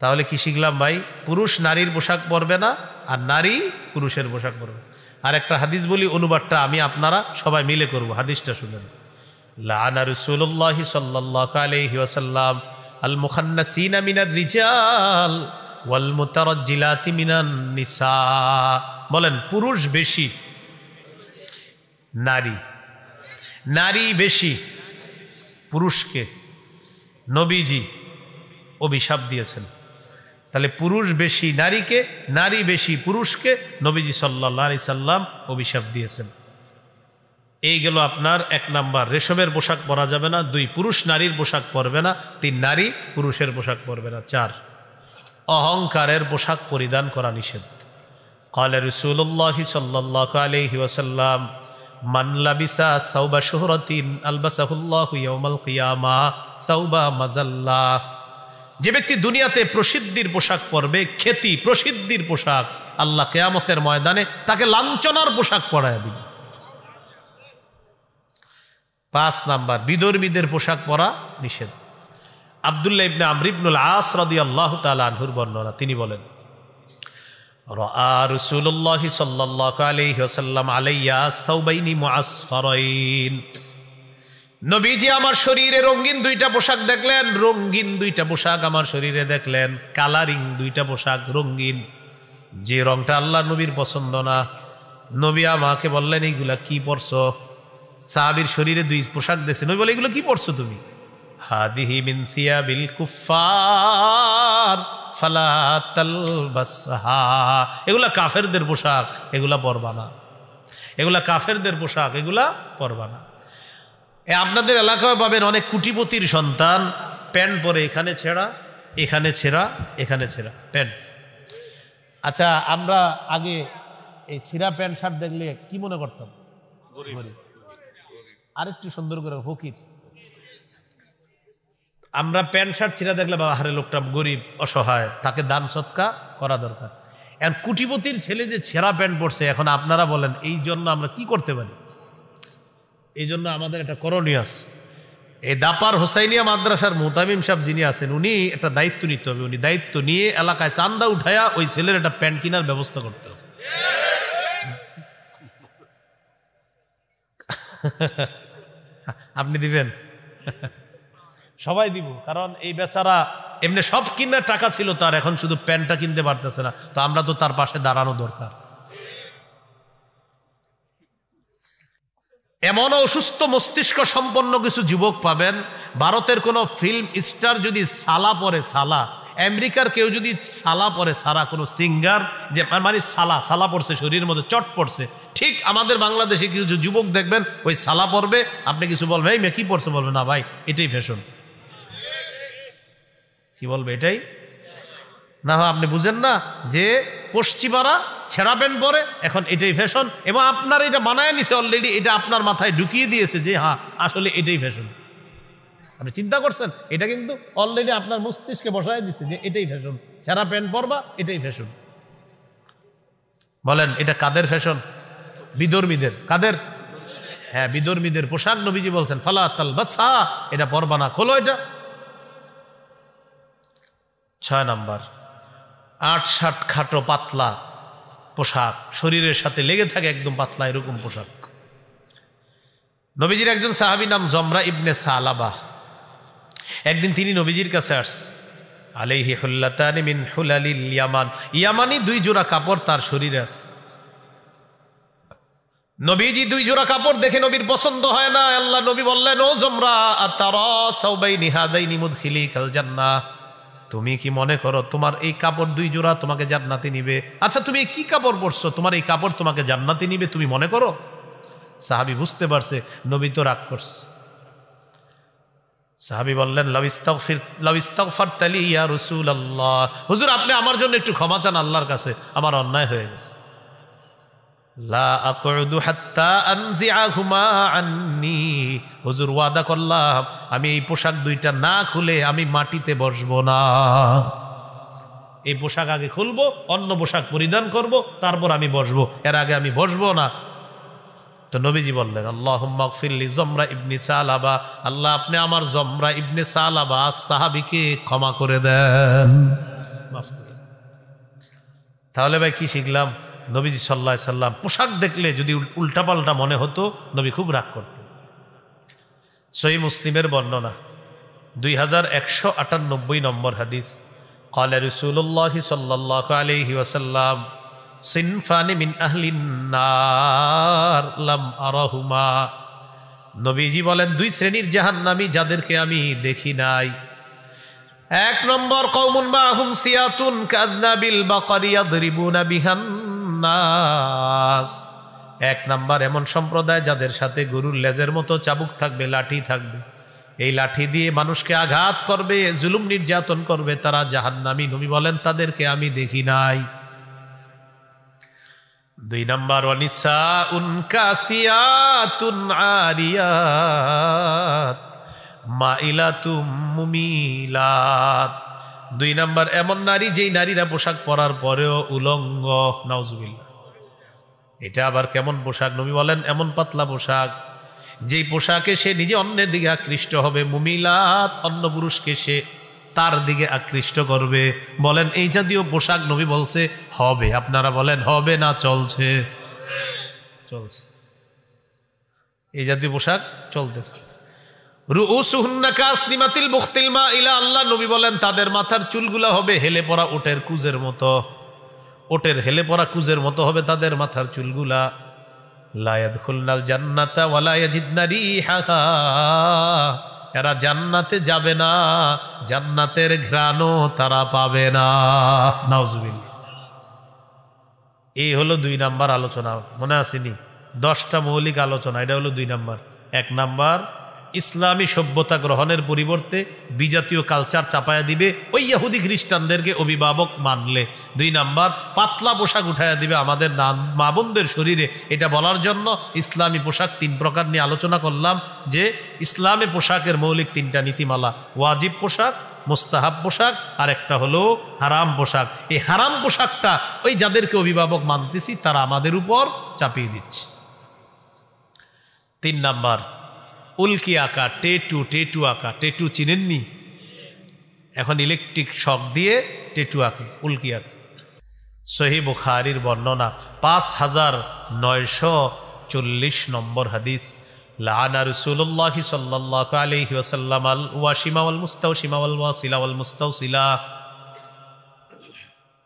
তাহলে কি শিখলাম ভাই? পুরুষ নারীর পোশাক পরবে না আর নারী পুরুষের পোশাক পরবে। আর একটা হাদিস বলি, অনুবাদটা আমি আপনারা সবাই মিলে করব। হাদিসটা শুনেন, লাআনা রাসূলুল্লাহি সাল্লাল্লাহু আলাইহি ওয়াসাল্লাম আল মুখান্নাসিনা মিনার রিজাল ওয়াল মুতারাজ্জিলাতি মিনান নিসা। বলেন, পুরুষ বেশি, নারী, নারী বেশি। পুরুষকে নবীজি অভিশাপ দিয়েছেন। তাহলে পুরুষ বেশি নারীকে, নারী বেশি পুরুষকে নবীজি সাল্লাল্লাহু আলাইহি সাল্লাম অভিশাপ দিয়েছেন। এই গেল আপনার 1 নাম্বার, রেশমের পোশাক পরা যাবে না। 2, পুরুষ নারীর পোশাক পরবে না। 3, নারী পুরুষের পোশাক পরবে না। 4, অহংকারের পোশাক পরিধান করা নিষেধ। ক্বালা রাসূলুল্লাহি সাল্লাল্লাহু আলাইহি ওয়াসাল্লাম, মান লাবিসা সাওবা শুহরাতিন আলবাসাহুল্লাহু ইয়াওমাল কিয়ামাহ সাওবা মাযাল্লা। যে ব্যক্তি দুনিয়াতে প্রসিদ্ধির পোশাক পরবে, খ্যাতি প্রসিদ্ধির পোশাক, আল্লাহ কিয়ামতের ময়দানে তাকে লাঞ্ছনার পোশাক পরায় দিবে। 5 নাম্বার, বিধর্মীদের পোশাক পরা নিষেধ। আব্দুল্লাহ ইবনে আমর ইবনুল আস রাদিয়াল্লাহু তাআলা আনহুর বর্ণনা, তিনি বলেন, রাআ রাসূলুল্লাহি সাল্লাল্লাহু আলাইহি ওয়াসাল্লাম আলাইয়া সাওবাইনি মুআসফারাইন। নবীজি আমার শরীরে রঙিন 2টা পোশাক দেখলেন, রঙিন 2টা পোশাক আমার শরীরে দেখলেন, কালারিং 2টা পোশাক রঙিন, যে রংটা আল্লাহ নবীর পছন্দ না। নবী আমাকে বললেন, এইগুলা কি পরছো? সাহাবীর শরীরে 2 পোশাক দেখছে, নবী বলে, এগুলো কি পরছো তুমি? হাদিহি মিন থিয়াবিল কুফার ফালা তালবাসহা। এগুলা কাফেরদের পোশাক, এগুলা পরবা না। এগুলা কাফেরদের পোশাক, এগুলা পরবা না। আপনাদের এলাকায় পাবেন অনেক কোটিপতির সন্তান প্যান্ট পরে, এখানে ছেঁড়া, এখানে ছেঁড়া, এখানে ছেঁড়া প্যান্ট। আচ্ছা, আমরা আগে এই ছিঁড়া প্যান্ট শার্ট দেখলে কি মনে করতাম? গরিব। আরেকটু সুন্দর করে ফকির। আমরা প্যান্ট শার্ট ছিঁড়া দেখলে বাবা, হারে লোকটা গরিব, অসহায়, তাকে দান সৎকা করা দরকার। এখন কোটিপতির ছেলে যে ছেঁড়া প্যান্ট পরছে, এখন আপনারা বলেন এই জন্য আমরা কি করতে পারি? এই জন্য আমাদের একটা করণীয় আছে। এই দাপার হোসাইনিয়া মাদ্রাসার মুতামিম সাহেব যিনি আছেন, উনি একটা দায়িত্ব নিতে হবে। উনি দায়িত্ব নিয়ে এলাকায় চান্দা উঠায়া ওই ছেলের একটা প্যান্ট কেনার ব্যবস্থা করতে হবে। আপনি দিবেন? সবাই দিব, কারণ এই বেচারা এমনি সব কিনার টাকা ছিল তার, এখন শুধু প্যান্টটা কিনতে পারতেছে না, তো আমরা তো তার পাশে দাঁড়ানো দরকার। এমনও অসুস্থ মস্তিষ্ক সম্পন্ন কিছু যুবক পাবেন, ভারতের কোনো ফিল্ম স্টার যদি সালা পরে, সালা, আমেরিকার কেউ যদি সালা পরে, সারা কোনো সিঙ্গার যে মানে সালা সালা পড়ছে, শরীরের মধ্যে চট পড়ছে, ঠিক আমাদের বাংলাদেশে কিছু যুবক দেখবেন ওই সালা পরবে, আপনি কিছু বলবেন এই মেয়ে কি পড়ছে, বলবে না ভাই এটাই ফ্যাশন। কি বলবে? এটাই না হয় আপনি বুঝেন না যে পশ্চিমারা ছেঁড়া প্যান্ট পরে, এখন এটাই ফ্যাশন, এবং আপনার এটা বানায় নিছে অলরেডি, এটা আপনার মাথায় ঢুকিয়ে দিয়েছে যে হ্যাঁ আসলে এটাই ফ্যাশন। আপনি চিন্তা করছেন? এটা কিন্তু অলরেডি আপনার মস্তিষ্কে বসায় দিচ্ছে যে এটাই ফ্যাশন, ছেঁড়া প্যান্ট পরবা এটাই ফ্যাশন। বলেন এটা কাদের ফ্যাশন? বিধর্মীদের। কাদের? হ্যাঁ, বিধর্মীদের পোশাক। নবীজি বলছেন ফালা তালবাসহা, এটা পরবা না, খোলো এটা। 6 নাম্বার, 8-60 খাটো পাতলা পোশাক, শরীরের সাথে লেগে থাকে একদম পাতলা এরকম পোশাক। নবীজির একজন সাহাবী নাম জমরা ইবনে সালাবা, একদিন তিনি নবীজির কাছে আসছে। আলাইহি হুল্লাতানি মিন হুলালিল ইয়ামান, ইয়ামানি 2 জোড়া কাপড় তার শরীরে আছে। নবীজি 2 জোড়া কাপড় দেখে নবীর পছন্দ হয় না। আল্লাহ নবী বললেন, ও জমরা, আতারা সাওবাইনি হাদাইনি মুদখিলিকাল জান্নাহ, তুমি কি মনে করো তোমার এই কাপড় 2 জোড়া তোমাকে জান্নাতে নিবে? আচ্ছা তুমি কি কাপড় পরছো, তোমার এই কাপড় তোমাকে জান্নাতে নিবে তুমি মনে করো? সাহাবী বুঝতে পারছে নবী তো রাগ করছে। সাহাবী বললেন, লাউ ইস্তাগফারতা লি ইয়া রাসূলুল্লাহ, হুজুর আপনি আমার জন্য একটু ক্ষমা চান আল্লাহর কাছে, আমার অন্যায় হয়ে গেছে। লা আকুদু হাত্তা আনজিআহুমা আন্নি, হুজুর ওয়াদা করলাম আমি এই পোশাক 2টা না খুলে আমি মাটিতে বসবো না। এই পোশাক আগে খুলবো, অন্য পোশাক পরিধান করব, তারপর আমি বসবো, এর আগে আমি বসবো না। তো নবীজি বললেন, আল্লাহুম্মা গফির লি জমরা ইবনে সালাবা, আল্লাহ আপনি আমার জমরা ইবনে সালাবা সাহাবীকে ক্ষমা করে দেন, মাফ করে দেন। তাহলে ভাই কি শিখলাম? নবীজি সাল্লাল্লাহু আলাইহি সাল্লাম পোশাক দেখলে যদি উল্টাপাল্টা মনে হতো নবী খুব রাগ করতেন। সহিহ মুসলিমের বর্ণনা 2198 নম্বর হাদিস, ক্বালা রাসূলুল্লাহ সাল্লাল্লাহু আলাইহি ওয়াসাল্লাম সিনফানি মিন আহলিন নার লাম আরাহুমা, নবীজি বলেন 2 শ্রেণীর জাহান্নামী যাদেরকে আমি দেখি নাই। 1 নম্বর, কওমুন মাহুম সিয়াতুন কাযনাবিল বাকারি ইয়াদরিবুনা বিহান নাস, 1 নম্বর এমন সম্প্রদায় যাদের সাথে গরুর লেজের মতো চাবুক থাকবে, লাঠি থাকবে, এই লাঠি দিয়ে মানুষকে আঘাত করবে, জুলুম নির্যাতন করবে, তারা জাহান্নামী। নবী বলেন তাদেরকে আমি দেখি নাই। 2 নম্বর, ওয়ানিসাউন কাসিয়াতুন আরিয়াত মাইলাতুম মুমিলাত, 2 নম্বর এমন নারী যেই নারীরা পোশাক পরার পরেও উলঙ্গ, নাউজুবিল্লাহ। এটা আবার কেমন পোশাক? নবী বলেন এমন পাতলা পোশাক যেই পোশাকে সে নিজে অন্যের দিকে আকৃষ্ট হবে, মুমিলাত অন্য পুরুষকে সে তার দিকে আকৃষ্ট করবে। বলেন এই জাতীয় পোশাক নবী বলছে হবে, আপনারা বলেন হবে না চলছে? চলছে, এই জাতীয় পোশাক চলতেছে। রুউসুহুন্না কাসনিমাতিল বুখতিল মাইলা, আল্লাহ নবী বলেন তাদের মাথার চুলগুলা হবে হেলে পড়া ওটের কুজের মতো, ওটের হেলে পড়া কুজের মতো হবে তাদের মাথার চুলগুলা। লা ইয়াদখুলনাল জান্নাতা ওয়া লা ইয়াজিদনা রিহাহা, এরা জান্নাতে যাবে না, জান্নাতের ঘ্রাণও তারা পাবে না, নাউজুবিল্লাহ। এই হলো 2 নাম্বার আলোচনা, মনে আসেনি? 10টা মৌলিক আলোচনা, এটা হলো 2 নাম্বার। 1 নাম্বার, ইসলামী সভ্যতা গ্রহণের পরিবর্তে বিজাতীয় কালচার চাপায়া দিবে ওই ইহুদি খ্রিস্টানদেরকে অভিভাবক মানলে। 2 নাম্বার, পাতলা পোশাক উঠায়া দিবে আমাদের মা বোনদের শরীরে। এটা বলার জন্য ইসলামী পোশাক 3 প্রকার নিয়ে আলোচনা করলাম, যে ইসলামী পোশাকের মৌলিক 3টা নীতিমালা, ওয়াজিব পোশাক, মুস্তাহাব পোশাক, আর একটা হলো হারাম পোশাক। এই হারাম পোশাকটা ওই যাদেরকে অভিভাবক মানতেছি তারা আমাদের উপর চাপিয়ে দিচ্ছে। 3 নাম্বার, উল্কি আঁকা, টেটু আঁকা। টেটু চিনেননি? এখন ইলেকট্রিক শক দিয়ে টেটু আঁকে, উল্কি আঁকে। সহিহ বুখারীর বর্ণনা 5940 নম্বর হাদিস, লাআনা রাসূলুল্লাহি সাল্লাল্লাহু আলাইহি ওয়াসাল্লাম আল ওয়াশিমা ওয়াল মুস্তাওশিমা ওয়াল ওয়াসিলা ওয়াল মুস্তাওসিলা,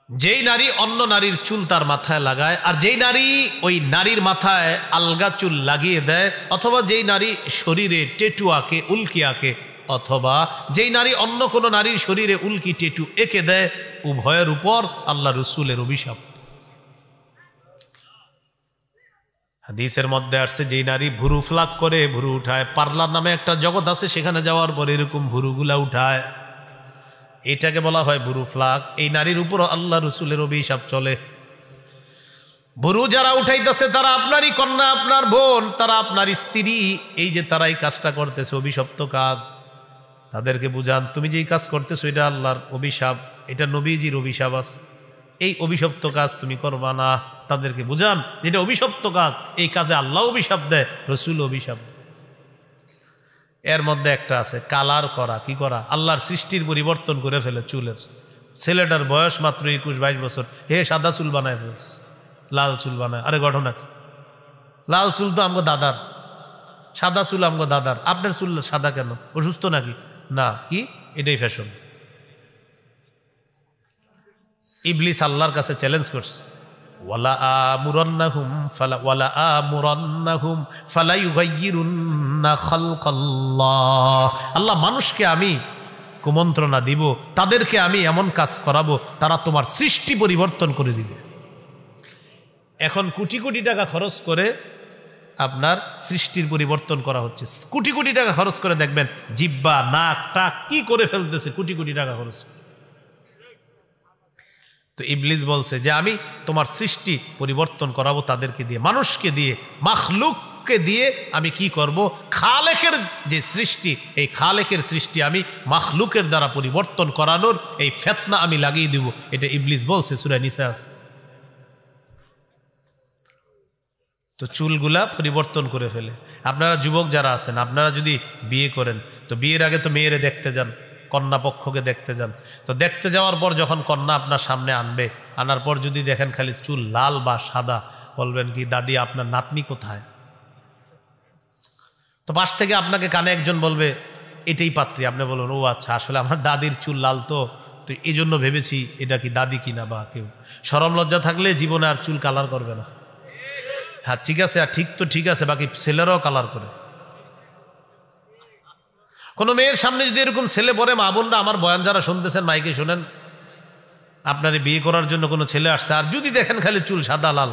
যেই নারী অন্য নারীর চুল তার মাথায় লাগায়, আর যেই নারী ওই নারীর মাথায় আলগা চুল লাগিয়ে দেয়, অথবা যেই নারী শরীরে টেটু আঁকে, উল্কি আঁকে, অথবা যেই নারী অন্য কোনো নারীর শরীরে উল্কি টেটু এঁকে দেয়, উভয়ের উপর আল্লাহ রসুলের অভিশাপ। হাদিসের মধ্যে আসছে যেই নারী ভুরু ফ্লাক করে, ভুরু উঠায়, পার্লার নামে একটা জগৎ আছে, সেখানে যাওয়ার পর এরকম ভুরুগুলা উঠায়, এটাকে বলা হয় বুরু ফ্লাক। এই নারীর উপর আল্লাহ রসুলের অভিশাপ চলে। বুরু যারা উঠাইতেছে তারা আপনারই কন্যা, আপনার বোন, তারা আপনার স্ত্রী। এই যে তারা এই কাজটা করতেছে অভিশপ্ত কাজ, তাদেরকে বুঝান তুমি যেই কাজ করতেছো এটা আল্লাহর অভিশাপ, এটা নবীজির অভিশাপ আছে, এই অভিশপ্ত কাজ তুমি করবা না। তাদেরকে বুঝান এটা অভিশপ্ত কাজ, এই কাজে আল্লাহ অভিশাপ দেয়, রসুল অভিশাপ। এর মধ্যে একটা আছে কালার করা। কি করা? আল্লাহর সৃষ্টির পরিবর্তন করে ফেলে চুলের। ছেলেটার বয়স মাত্র 21-22 বছর, হে সাদা চুল বানায় ফেলছে, লাল চুল বানায়। আরে ঘটনা কি? লাল চুল তো আমগো দাদার, সাদা চুল আমগো দাদার, আপনার চুল সাদা কেন? অসুস্থ নাকি? না, কি এটাই ফ্যাশন। ইবলিস আল্লাহর কাছে চ্যালেঞ্জ করছে, ওয়ালা আমুরান্নাহুম ফালা ইউগাইয়িরুন্না খালকাল্লাহ। আল্লাহ মানুষকে আমি কুমন্ত্রণা দিব, তাদেরকে আমি এমন কাজ করাবো তারা তোমার সৃষ্টি পরিবর্তন করে দিবে। এখন কোটি কোটি টাকা খরচ করে আপনার সৃষ্টির পরিবর্তন করা হচ্ছে। কোটি কোটি টাকা খরচ করে দেখবেন জিব্বা, নাক, টাক কি করে ফেলতেছে, কোটি কোটি টাকা খরচ করে। তো ইবলিস বলছে যে আমি তোমার সৃষ্টি পরিবর্তন করাবো তাদেরকে দিয়ে, মানুষকে দিয়ে, মাখলুককে দিয়ে আমি কি করব? খালেকের যে সৃষ্টি, এই খালেকের সৃষ্টি আমি মাখলুকের দ্বারা পরিবর্তন করানোর এই ফিতনা আমি লাগিয়ে দিব। এটা ইবলিস বলছে সূরা নিসা। তো চুলগুলা পরিবর্তন করে ফেলে। আপনারা যুবক যারা আছেন, আপনারা যদি বিয়ে করেন তো বিয়ের আগে তো মেয়েরে দেখতে যান, কন্যা পক্ষকে দেখতে যান। তো দেখতে যাওয়ার পর যখন কন্যা আপনার সামনে আনবে, আনার পর যদি দেখেন খালি চুল লাল বা সাদা, বলবেন কি দাদি আপনার নাতনি কোথায়? তো পাশ থেকে আপনাকে কানে একজন বলবে এটাই পাত্রী। আপনি বলবেন ও আচ্ছা, আসলে আমার দাদির চুল লাল তো এই জন্য ভেবেছি এটা কি দাদি কিনা বা কেউ। শরম লজ্জা থাকলে জীবনে আর চুল কালার করবে না। হ্যাঁ ঠিক আছে, আর ঠিক তো ঠিক আছে, বাকি ছেলেরাও কালার করে। কোনো মেয়ের সামনে যদি এরকম ছেলে পরে, মা বোনরা আমার বয়ান যারা শুনতেছেন মাইকে শোনেন, আপনার বিয়ে করার জন্য কোনো ছেলে আসছে, আর যদি দেখেন খালি চুল সাদা লাল,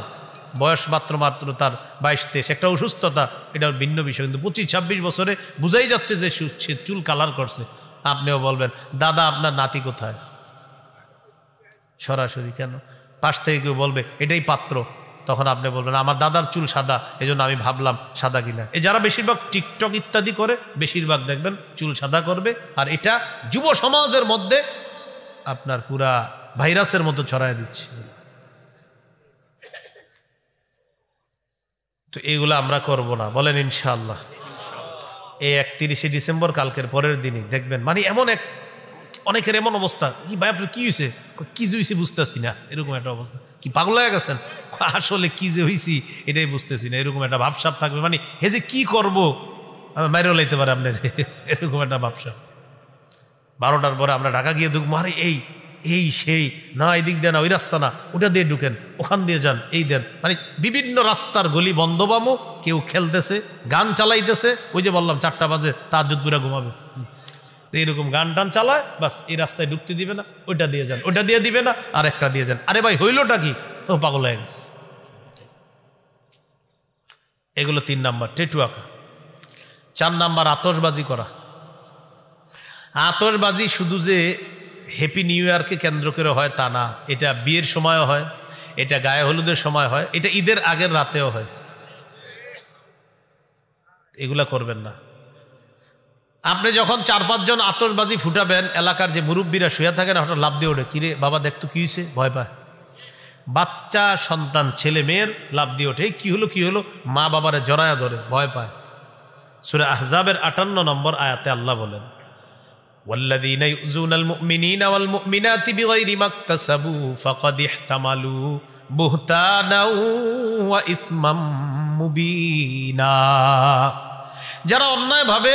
বয়স মাত্র তার 22-23, একটা অসুস্থতা, এটা ভিন্ন বিষয়। কিন্তু 25-26 বছরে বুঝাই যাচ্ছে যে সে চুল কালার করছে। আপনিও বলবেন দাদা আপনার নাতি কোথায়? সরাসরি কেন? পাশ থেকে কেউ বলবে এটাই পাত্র, তখন আপনি বলবেন আমার দাদার চুল সাদা, এই জন্য আমি ভাবলাম সাদা কিনা। এই যারা বেশিরভাগ টিকটক ইত্যাদি করে, বেশিরভাগ দেখবেন চুল সাদা করবে, আর এটা যুব সমাজের মধ্যে আপনার পুরা ভাইরাসের মতো ছড়ায় দিচ্ছে। তো এগুলো আমরা করব না, বলেন ইনশাআল্লাহ। এই 31শে ডিসেম্বর, কালকের পরের দিনই দেখবেন মানে এমন অনেকের এমন অবস্থা, কি ভাই আপনার কি হয়েছে? কি যে হয়েছে বুঝতেছি না, এরকম একটা অবস্থা। কি পাগল হয়ে গেছেন? আসলে কি যে হয়েছি এটাই বুঝতেছি না, এরকম একটা ভাবসাব থাকবে। মানে হে যে কি করবো, আমি মাইরেও লাইতে পারে আপনার, এরকম একটা ভাবসাব। 12টার পরে আমরা ঢাকা গিয়ে ঢুকবো, আরে এই সেই না, এই দিক দেন না, ওই রাস্তা না, ওটা দিয়ে ঢুকেন, ওখান দিয়ে যান, এই দেন। মানে বিভিন্ন রাস্তার গলি বন্ধ পাবো, কেউ খেলতেছে, গান চালাইতেছে। ওই যে বললাম 4টা বাজে তাহাজ্জুদ পুরা ঘুমাবে, তো এইরকম গান টান চালায়, বাস এই রাস্তায় ঢুকতে দিবে না, ওইটা দিয়ে যান, ওইটা দিয়ে দিবে না, আর একটা দিয়ে যান। আরে ভাই হইলটা কি? ও পাগল হয়ে গেছে। এগুলো 3 নাম্বার টেটু আঁকা। 4 নাম্বার আতশবাজি করা। আতশবাজি শুধু যে হ্যাপি নিউ ইয়ারকে কেন্দ্র করে হয় তা না, এটা বিয়ের সময়ও হয়, এটা গায়ে হলুদের সময় হয়, এটা ঈদের আগের রাতেও হয়। এগুলা করবেন না। আপনি যখন 4-5 জন আতশবাজি ফুটাবেন, এলাকার যে মুরব্বীরা শুয়ে থাকেন হঠাৎ লাফ দিয়ে ওঠে, কিরে বাবা দেখতো কি হয়েছে, ভয় পায়। বাচ্চা সন্তান ছেলে মেয়ের লাফ দিয়ে ওঠে, কি হলো কি হলো, মা বাবারে জড়ায়া ধরে, ভয় পায়। সূরা আহজাবের 58 নম্বর আয়াতে আল্লাহ বলেন, ওয়াল্লাযীনা ইউযুনাল মুমিনিনা ওয়াল মুমিনাতি বিগাইরি মাকতাসাবু ফাকাদ ইহতামালু বুহতানাও ওয়া ইসমাম মুবিনা। যারা অন্যায়ভাবে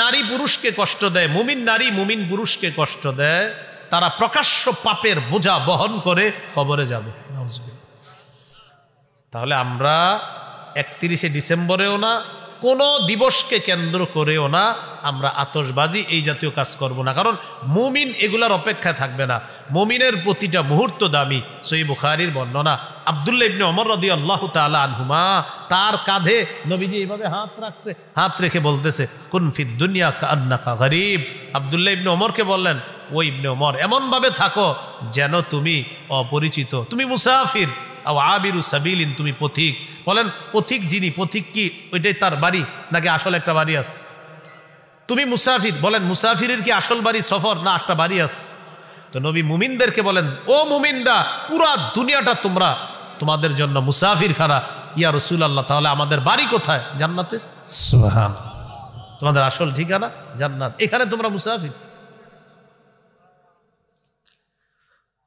নারী পুরুষকে কষ্ট দেয়, মুমিন নারী মুমিন পুরুষকে কষ্ট দেয়, তারা প্রকাশ্য পাপের বোঝা বহন করে কবরে যাবে। তাহলে আমরা 31শে ডিসেম্বরেও না, কোনো দিবসকে কেন্দ্র করেও না আমরা আতশবাজি এই জাতীয় কাজ করব না, কারণ মুমিন এগুলার অপেক্ষায় থাকবে না। মুমিনের প্রতিটা মুহূর্ত দামি। সহিহ বুখারীর বর্ণনা, আব্দুল্লাহ ইবনে ওমর রাদিয়াল্লাহু তাআলা আনহুমা, তার কাঁধে নবীজি এইভাবে হাত রাখছে, হাত রেখে বলতেছে কুন ফিদ দুনিয়া কান্নাকা গরীব। আব্দুল্লাহ ইবনে ওমরকে বললেন, ও ইবনে ওমর এমনভাবে থাকো যেন তুমি অপরিচিত, তুমি মুসাফির, আবিরু সাবিলিন, তুমি পথিক। বলেন পথিক যিনি, পথিক কি ওইটাই তার বাড়ি নাকি আসল একটা বাড়ি আছে? তুমি মুসাফির, বলেন মুসাফিরের কি আসল বাড়ি সফর না একটা বাড়ি আছে? তো নবী মুমিনদেরকে বলেন, ও মুমিনরা, পুরা দুনিয়াটা তোমাদের জন্য মুসাফির খানা। ইয়া রাসূলুল্লাহ, তাহলে আমাদের বাড়ি কোথায়? জান্নাতে। সুবহানাল্লাহ, তোমাদের আসল ঠিকানা জান্নাত, এখানে তোমরা মুসাফির।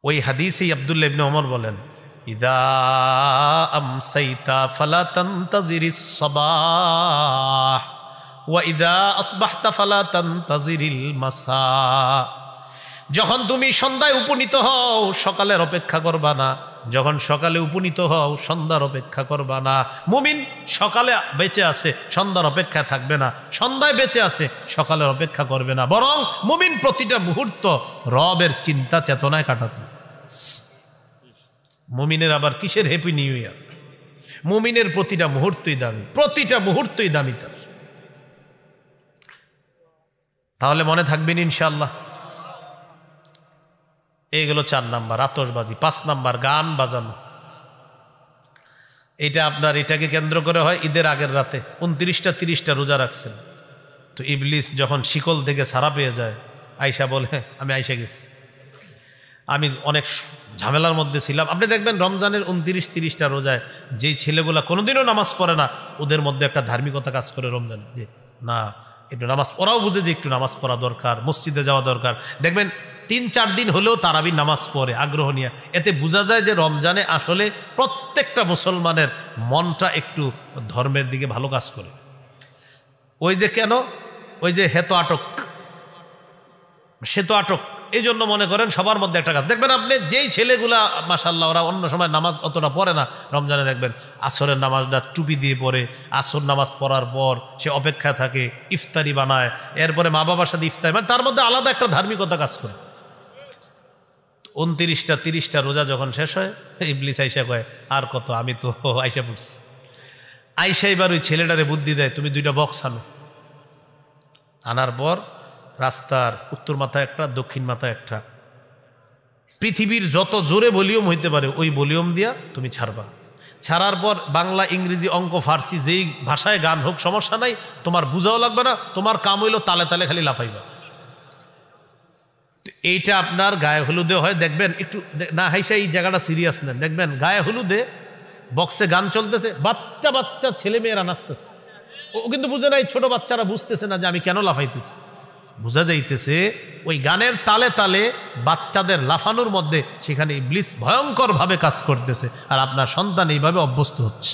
ওই হাদিসে আব্দুল্লাহ ইবনে ওমর বলেন, ইদা আমসাইতা ফালা তানতাজিরিস সাবাহ ওয়া ইদা আসবাহতা ফালা তানতাজিরিল মাসা। যখন তুমি সন্ধ্যায় উপনীত হও সকালের অপেক্ষা করবা না, যখন সকালে উপনীত হও সন্ধ্যার অপেক্ষা করবা না। মুমিন সকালে বেঁচে আছে, সন্ধ্যার অপেক্ষা থাকবে না, সন্ধ্যায় বেঁচে আছে, সকালের অপেক্ষা করবে না, বরং মুমিন প্রতিটা মুহূর্ত রবের চিন্তা চেতনায় কাটাতে। মুমিনের আবার কিসের হ্যাপি নিউ ইয়ার? মুমিনের প্রতিটা মুহূর্তই দামি, প্রতিটা মুহূর্তই দামি তার। তাহলে মনে থাকবেন ইনশাআল্লাহ। এইগুলো 4 নাম্বার আতশবাজি। 5 নাম্বার গান বাজানো। এটা আপনার এটাকে কেন্দ্র করে হয় ঈদের আগের রাতে 29টা 30টা রোজা রাখছেন, তো ইবলিস যখন শিকল থেকে ছাড়া পেয়ে যায়, আয়সা বলে আমি আয়সা গেছি, আমি অনেক ঝামেলার মধ্যে ছিলাম। আপনি দেখবেন রমজানের 29-30টা রোজায় যেই ছেলেগুলা কোনোদিনও নামাজ পড়ে না, ওদের মধ্যে একটা ধার্মিকতা কাজ করে রমজান, যে না একটু নামাজ পড়াও, বুঝে যে একটু নামাজ পড়া দরকার, মসজিদে যাওয়া দরকার। দেখবেন 3-4 দিন হলেও তারাবি নামাজ পড়ে আগ্রহ নিয়ে। এতে বোঝা যায় যে রমজানে আসলে প্রত্যেকটা মুসলমানের মনটা একটু ধর্মের দিকে ভালো কাজ করে। ওই যে কেন, ওই যে হেতো আটক, সে তো আটক, এই জন্য মনে করেন সবার মধ্যে একটা কাজ। দেখবেন আপনি যেই ছেলেগুলা মাশাআল্লাহ ওরা অন্য সময় নামাজ অতটা পড়ে না, রমজানে দেখবেন আসরের নামাজটা টুপি দিয়ে পড়ে, আসর নামাজ পড়ার পর সে অপেক্ষা থাকে, ইফতারি বানায়, এরপরে মা বাবার সাথে ইফতারি, মানে তার মধ্যে আলাদা একটা ধার্মিকতা কাজ করে। 29টা 30টা রোজা যখন শেষ হয়, ইবলিস আইসা কয় আর কত, আমি তো আইসা পড়ছি। আইসা এবার ওই ছেলেটারে বুদ্ধি দেয়, তুমি 2টা বক্স আনো। আনার পর রাস্তার উত্তর মাথায় একটা, দক্ষিণ মাথায় একটা, পৃথিবীর যত জোরে ভলিউম হইতে পারে ওই ভলিউম দিয়া তুমি ছাড়বা। ছাড়ার পর বাংলা, ইংরেজি, অঙ্ক, ফার্সি যেই ভাষায় গান হোক সমস্যা নাই, তোমার বুঝাও লাগবে না, তোমার কাম হইল তালে তালে খালি লাফাইবা। এইটা আপনার গায়ে হলুদে হয়, দেখবেন একটু না হাইসা এই জায়গাটা সিরিয়াস নেন, দেখবেন গায়ে হলুদে বক্সে গান চলতেছে, বাচ্চা বাচ্চা ছেলে মেয়েরা নাচতেছে, ও কিন্তু বুঝে নাই, ছোট বাচ্চারা বুঝতেছে না যে আমি কেন লাফাইতেছি। বোঝা যাইতেছে ওই গানের তালে তালে বাচ্চাদের লাফানোর মধ্যে সেখানে ইবলিস ভয়ঙ্কর ভাবে কাজ করতেছে, আর আপনার সন্তান এইভাবে অভ্যস্ত হচ্ছে।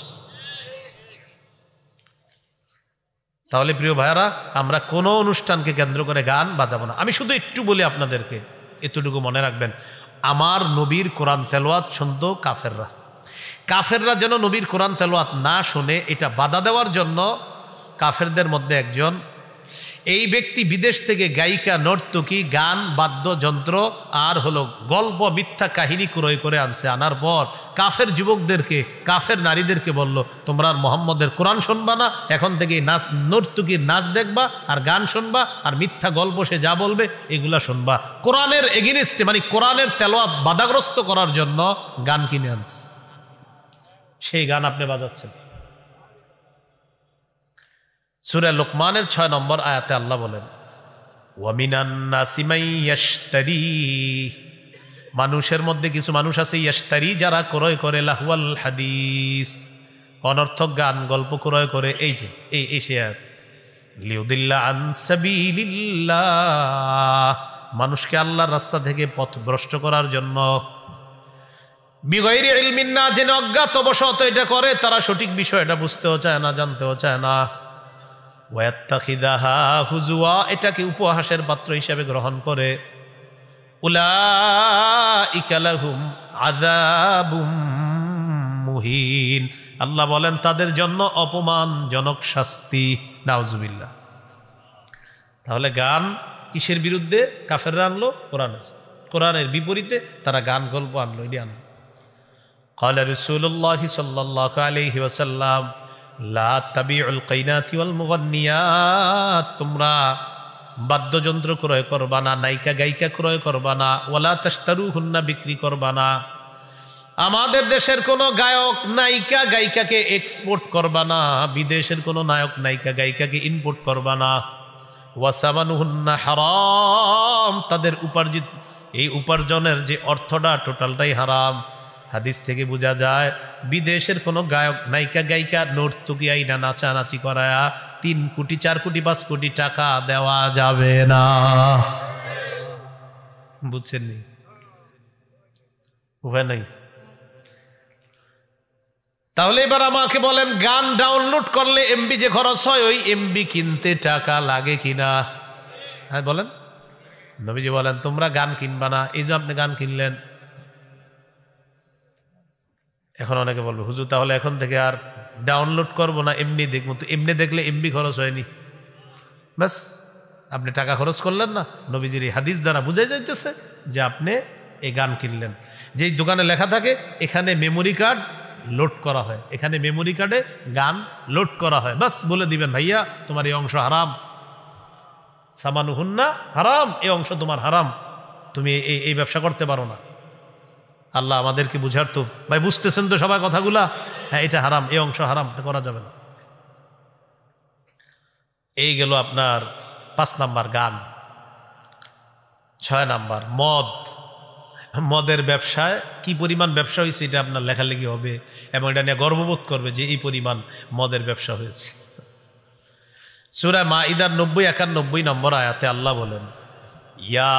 তাহলে প্রিয় ভাইয়ারা, আমরা কোনো অনুষ্ঠানকে কেন্দ্র করে গান বাজাবো না। আমি শুধু একটু বলি আপনাদেরকে, এতটুকু মনে রাখবেন, আমার নবীর কোরআন তেলাওয়াত শুনতো কাফেররা। কাফেররা যেন নবীর কোরআন তেলাওয়াত না শোনে, এটা বাধা দেওয়ার জন্য কাফেরদের মধ্যে একজন, এই ব্যক্তি বিদেশ থেকে গায়িকা, নর্তকী, গান, বাদ্যযন্ত্র আর হলো গল্প, মিথ্যা কাহিনী ক্রয় করে আনছে। আনার পর কাফের যুবকদেরকে, কাফের নারীদেরকে বলল, তোমরা আর মোহাম্মদের কোরআন শুনবা না, এখন থেকে নাচ, নর্তকীর নাচ দেখবা আর গান শুনবা, আর মিথ্যা গল্প সে যা বলবে এগুলা শুনবা। কোরআনের এগেইনস্টে, মানে কোরআনের তেলাওয়াত বাধাগ্রস্ত করার জন্য গান কিনে আনছে। সেই গান আপনি বাজাচ্ছেন। সূরা লোকমানের 6 নম্বর আয়াতে আল্লাহ বলেন, ওয়ামিনান নাসি মান ইয়াশতারি, মানুষের মধ্যে কিছু মানুষ আছে, ইয়াশতারি যারা ক্রয় করে, লাহওয়াল হাদিস, অনর্থক গান গল্প ক্রয় করে। এই যে এই সে আয়াত, লিউদিল্লা আন সাবিলিল্লাহ, মানুষকে আল্লাহর রাস্তা থেকে পথ ভ্রষ্ট করার জন্য। বিগাইরি ইলমিন, না জেনে অজ্ঞাতবশত এটা করে, তারা সঠিক বিষয়টা বুঝতেও চায় না, জানতেও চায় না। ওয়াত্তাখিদাহা হুজুয়া, এটাকে উপহাসের পাত্র হিসেবে গ্রহণ করে। উলাইকা লাহুম আযাবুম মুহিন, আল্লাহ বলেন তাদের জন্য অপমানজনক শাস্তি। নাউজুবিল্লাহ। তাহলে গান কিসের বিরুদ্ধে কাফেররা আনলো? কোরআনের বিপরীতে তারা গান গল্প আনলো, এটি আনলো। ক্বালা রাসূলুল্লাহ সাল্লাল্লাহু আলাইহি ওয়াসাল্লাম, লা তাবিউল কাইনাতি ওয়াল মুগান্নিয়াত, তোমরা বাদ্যযন্ত্র ক্রয় করবা না, নায়িকা গায়িকা ক্রয় করবা না, ওয়ালা তাশতারুহুন্না বিক্রি করবা না। আমাদের দেশের কোনো গায়ক নায়িকা গায়িকাকে এক্সপোর্ট করবা না, বিদেশের কোনো নায়ক নায়িকা গায়িকাকে ইম্পোর্ট করবা না। ওয়াসামানুহুন্না হারাম, তাদের উপার্জিত এই উপার্জনের যে অর্থটা টোটালটাই হারাম। হাদিস থেকে বোঝা যায় বিদেশের কোনো গায়ক নায়িকা গায়িকা নর্তকী আইনা নাচানাচি করায়া 3 কোটি 4 কোটি 5 কোটি টাকা দেওয়া যাবে না। বুঝছেন নি? উপায় নাই। তাহলে এবার আমাকে বলেন, গান ডাউনলোড করলে এমবি যে খরচ হয়, ওই এমবি কিনতে টাকা লাগে কিনা? হ্যাঁ বলেন। নবীজি বলেন তোমরা গান কিনবা না। এই যে আপনি গান কিনলেন, এখন অনেকে বলবে হুজুর তাহলে এখন থেকে আর ডাউনলোড করবো না, এমনি দেখবো। তো এমনি দেখলে এমবি খরচ হয়নি, ব্যাস আপনি টাকা খরচ করলেন না। নবীজির এই হাদিস দ্বারা বুঝাই যাইতেছে যে আপনি এই গান কিনলেন। যেই দোকানে লেখা থাকে এখানে মেমোরি কার্ড লোড করা হয়, এখানে মেমোরি কার্ডে গান লোড করা হয়, বাস বলে দিবেন ভাইয়া তোমার এই অংশ হারাম, সামানুহুন্না হারাম, এই অংশ তোমার হারাম, তুমি এই ব্যবসা করতে পারো না। আল্লাহ আমাদেরকে বুঝার তো ভাই, বুঝতেছেন তো সবাই কথাগুলা? হ্যাঁ এটা হারাম, এই অংশ হারাম, এটা করা যাবে না। এই গেল আপনার 5 নাম্বার গান। 6 নাম্বার মদ। মদের ব্যবসায় কি পরিমাণ ব্যবসা হয়েছে এটা আপনার লেখালেখি হবে এবং এটা নিয়ে গর্ববোধ করবে যে এই পরিমাণ মদের ব্যবসা হয়েছে। সূরা মাইদার 90-91 নম্বর আয়াতে আল্লাহ বলেন, ইয়া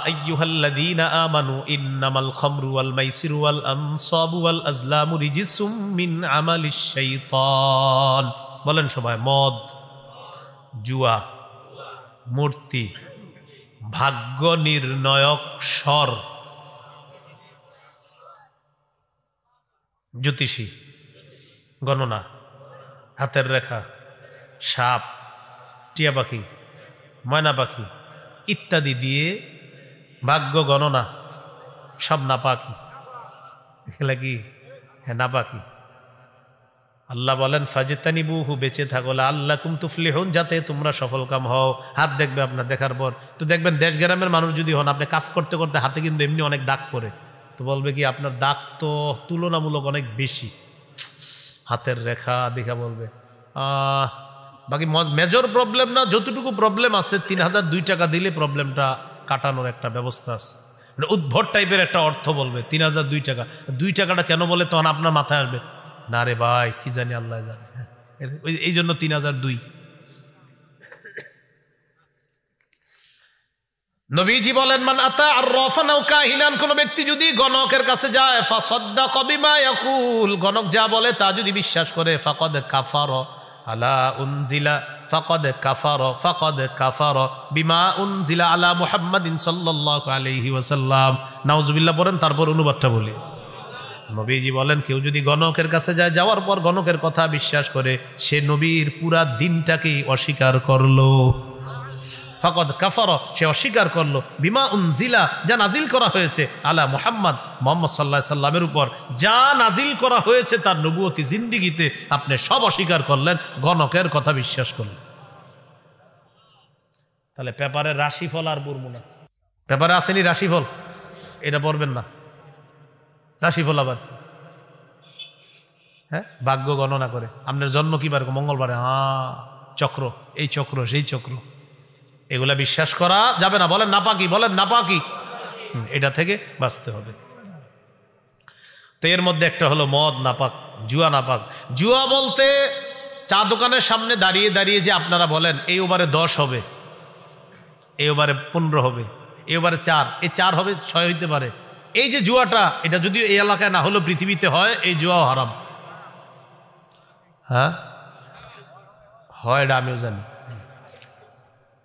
আইয়ুহাল্লাযীনা আমানু ইন্নামাল খামরু ওয়াল মাইসিরু ওয়াল আনসাবু ওয়াল আজলামু রিজসুম মিন আমালিশ শাইতান। বলেন সবাই, মদ, জুয়া, মূর্তি, ভাগ্য নির্ণয়ক স্বর, জ্যোতিষী, গণনা, হাতের রেখা, সাপ, টিয়া পাখি, ময়না পাখি ইত্যাদি দিয়ে ভাগ্য গণনা সব নাপাকি। এগুলা কি? হ্যাঁ নাপাকি। আল্লাহ বলেন ফাজতানিবুহু, বেঁচে থাকো, লাআল্লাকুম তুফলিহুন, যাতে তোমরা সফলকাম হও। হাত দেখবে আপনার, দেখার পর তো দেখবেন দেশ গ্রামের মানুষ যদি হন, আপনি কাজ করতে করতে হাতে কিন্তু এমনি অনেক দাগ পড়ে, তো বলবে কি আপনার দাগ তো তুলনামূলক অনেক বেশি, হাতের রেখা দেখা বলবে। বাকি মেজর প্রবলেম না, যতটুকু প্রবলেম আছে 3002 টাকা দিলে প্রবলেমটা কাটানোর একটা ব্যবস্থা আছে। উদ্ভট টাইপের একটা অর্থ বলবে 3002 টাকা। 2 টাকাটা কেন বলে তখন আপনার মাথায় আসবে, না রে ভাই কি জানি আল্লাহ জানে, এই জন্য 3002। নবীজি বলেন মান আতা আররাফান আও কাহিনান, কোন ব্যক্তি যদি গণকের কাছে যায়, ফাসাদ্দাকা বিমা ইয়াকুল, গণক যা বলে তা যদি বিশ্বাস করে, ফাকাদ কাফারা আলা উনজিলা ফাকাদ কাফারা বিমা উনজিলা আলা মুহাম্মাদিন সাল্লাল্লাহু আলাইহি ওয়াসাল্লাম। নাউজুবিল্লাহ পড়েন, তারপর অনুবাদটা বলি। নবীজি বলেন কেউ যদি গণকের কাছে যায়, যাওয়ার পর গণকের কথা বিশ্বাস করে, সে নবীর পুরা দিনটাকেই অস্বীকার করলো। ফাকাদ কাফারা, সে অস্বীকার করলো, বিমা উনজিলা, যা নাজিল করা হয়েছে, আলা মুহাম্মদ সাল্লাল্লাহু আলাইহি সাল্লামের উপর যা নাজিল করা হয়েছে তার নবুয়তি জিন্দেগিতে আপনি সব অস্বীকার করলেন, গণকের কথা বিশ্বাস করলেন। তাহলে পেপারে রাশিফল আর পড়বো না। পেপারে আসেনি রাশিফল, এটা পড়বেন না। রাশিফল আবার হ্যাঁ ভাগ্য গণনা করে, আপনার জন্ম কি বার, মঙ্গলবারে, চক্র, এই চক্র সেই চক্র, এগুলা বিশ্বাস করা যাবে না। বলেন নাপাকি, বলেন নাপাকি, এটা থেকে বাঁচতে হবে। তো এর মধ্যে একটা হলো মদ নাপাক, জুয়া নাপাক। জুয়া বলতে চা দোকানের সামনে দাঁড়িয়ে দাঁড়িয়ে যে আপনারা বলেন এই ওভারে 10 হবে, এই ওভারে 15 হবে, এই ওভারে 4, এই 4 হবে 6 হইতে পারে, এই যে জুয়াটা, এটা যদিও এই এলাকায় না হলেও পৃথিবীতে হয়, এই জুয়াও হারাম। হ্যাঁ হয়, এটা আমিও জানি।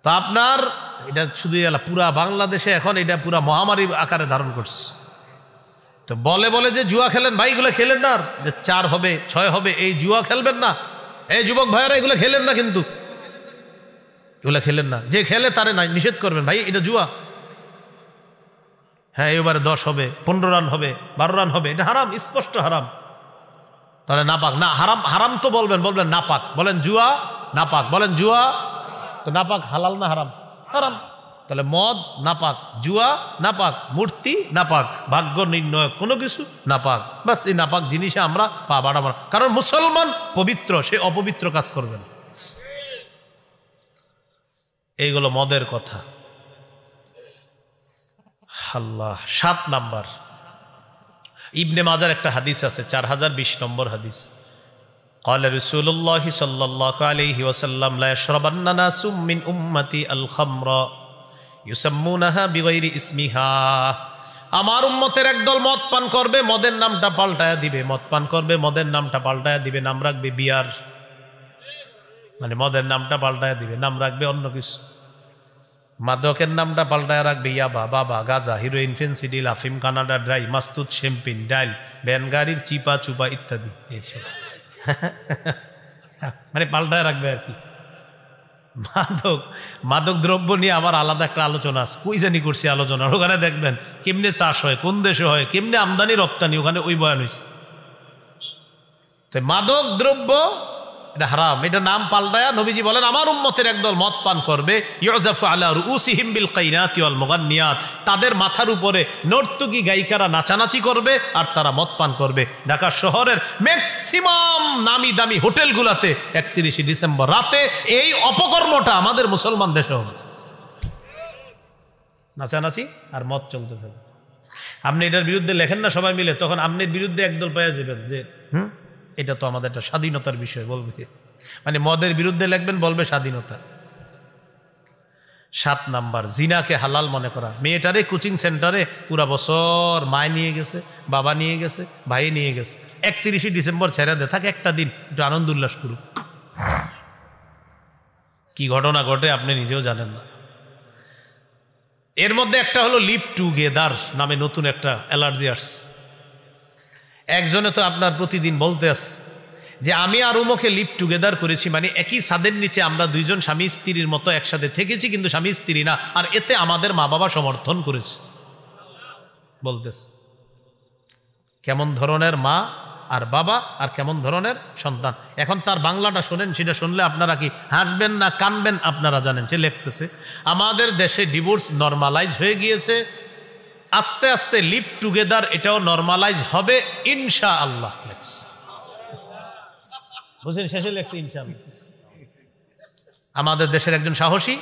তো আপনার এটা শুধু পুরা বাংলাদেশে এখন এটা পুরা মহামারী আকারে ধারণ করছে। তো বলে বলে যে জুয়া খেলেন, ভাই এগুলো খেলেন না, যে 4 হবে 6 হবে, এই জুয়া খেলবেন না, এই যুবক ভাইয়েরা এগুলো খেলেন না, কিন্তু এগুলো খেলেন না, যে খেলে তারে নাই নিষেধ করবেন, ভাই এটা জুয়া। হ্যাঁ এবারে 10 হবে, 15 রান হবে, 12 রান হবে, এটা হারাম, স্পষ্ট হারাম। তাহলে নাপাক না, হারাম, হারাম তো বলবেন, বলবেন নাপাক, বলেন জুয়া নাপাক, বলেন জুয়া তো নাপাক হালাল না হারাম? হারাম। তাহলে মদ নাপাক, জুয়া নাপাক, মূর্তি নাপাক, ভাগ্য নির্ণয় কোনো কিছু নাপাক। বাস এই নাপাক জিনিসে আমরা পা বাড়াবো না, কারণ মুসলমান পবিত্র, সে অপবিত্র কাজ করবে না। এইগুলো মদের কথা। আল্লাহ। 7 নাম্বার, ইবনে মাজার একটা হাদিস আছে, 4020 নম্বর হাদিস। قال رسول الله صلى الله عليه وسلم لا يشربن ناس من امتي الخمر يسمونها بغير اسمها। আমার উম্মতের একদল মদ পান করবে, মদের নামটা পাল্টায়া দিবে, মদ পান করবে, মদের নামটা পাল্টায়া দিবে, নাম রাখবে বিয়ার, মানে মদের নামটা পাল্টায়া দিবে, নাম রাখবে অন্য কিছু। মাদকের নামটা পাল্টায় রাখবে ইয়াবা, বাবা, গাজা, হিরোইন, ফেন্সিডিল, আফিম, কানাডা ড্রাই, মাস্তুদ, শ্যাম্পেন, ডাইল, ব্যানগাড়ির চিপা চুপা ইত্যাদি, এইসব মানে পাল্টায় রাখবে আর কি। মাদক দ্রব্য নিয়ে আবার আলাদা একটা আলোচনা আছে, কই জানি করছি আলোচনা, ওখানে দেখবেন কেমনে চাষ হয়, কোন দেশে হয়, কেমনে আমদানি রপ্তানি, ওখানে ওই বয়ান হয়েছে। তো মাদক দ্রব্য এটা হারাম, এটা নাম পাল্টায়া নবীজি বলেন আমার উম্মতের একদল মদ পান করবে, ইউজাফু আলা রুউসিহিম বিল কাইনাতি ওয়াল মুগান্নিয়াত, তাদের মাথার উপরে নর্তকী গায়িকারা নাচানাচি করবে আর তারা মদ পান করবে। ঢাকা শহরের ম্যাক্সিমাম নামি দামি হোটেলগুলোতে 31 ডিসেম্বর রাতে এই অপকর্মটা আমাদের মুসলমান দেশে হবে, নাচানাচি আর মদ চলতে থাকবে। আপনি এটার বিরুদ্ধে লেখেন না সবাই মিলে, তখন আপনি বিরুদ্ধে একদল পেয়ে যাবেন যে এটা তো আমাদের একটা স্বাধীনতার বিষয় বলবে, মানে মদের বিরুদ্ধে লিখবেন বলবে স্বাধীনতা। 7 নাম্বার, জিনাকে হালাল মনে করা। মেয়েটারে কোচিং সেন্টারে পুরা বছর মায় নিয়ে গেছে, বাবা নিয়ে গেছে, ভাই নিয়ে গেছে, 31 ডিসেম্বর ছেড়ে দে, থাকে একটা দিন একটু আনন্দ উল্লাস করুক। কি ঘটনা ঘটে আপনি নিজেও জানেন না। এর মধ্যে একটা হলো লিভ টুগেদার নামে নতুন একটা অ্যালার্জি আসছে। একজনে তো আপনার প্রতিদিন বলতে আছে যে আমি আর উমকে লিভ টুগেদার করেছি, মানে একই ছাদের নিচে আমরা দুইজন স্বামী স্ত্রীর মতো একসাথে থেকেছি, কিন্তু স্বামী স্ত্রী না, আর এতে আমাদের মা বাবা সমর্থন করেছে বলতেছে। কেমন ধরনের মা আর বাবা আর কেমন ধরনের সন্তান। এখন তার বাংলাটা শোনেন, সেটা শুনলে আপনারা কি হাসবেন না কানবেন আপনারা জানেন। সে লিখতেছে আমাদের দেশে ডিভোর্স নরমালাইজ হয়ে গিয়েছে, আস্তে আস্তে লিভ টুগেদার এটাও নরমালাইজ হবে ইনশাআল্লাহ। বুঝলেন, শেষে লেখছে ইনশাআল্লাহ। আমাদের দেশের একজন সাহসী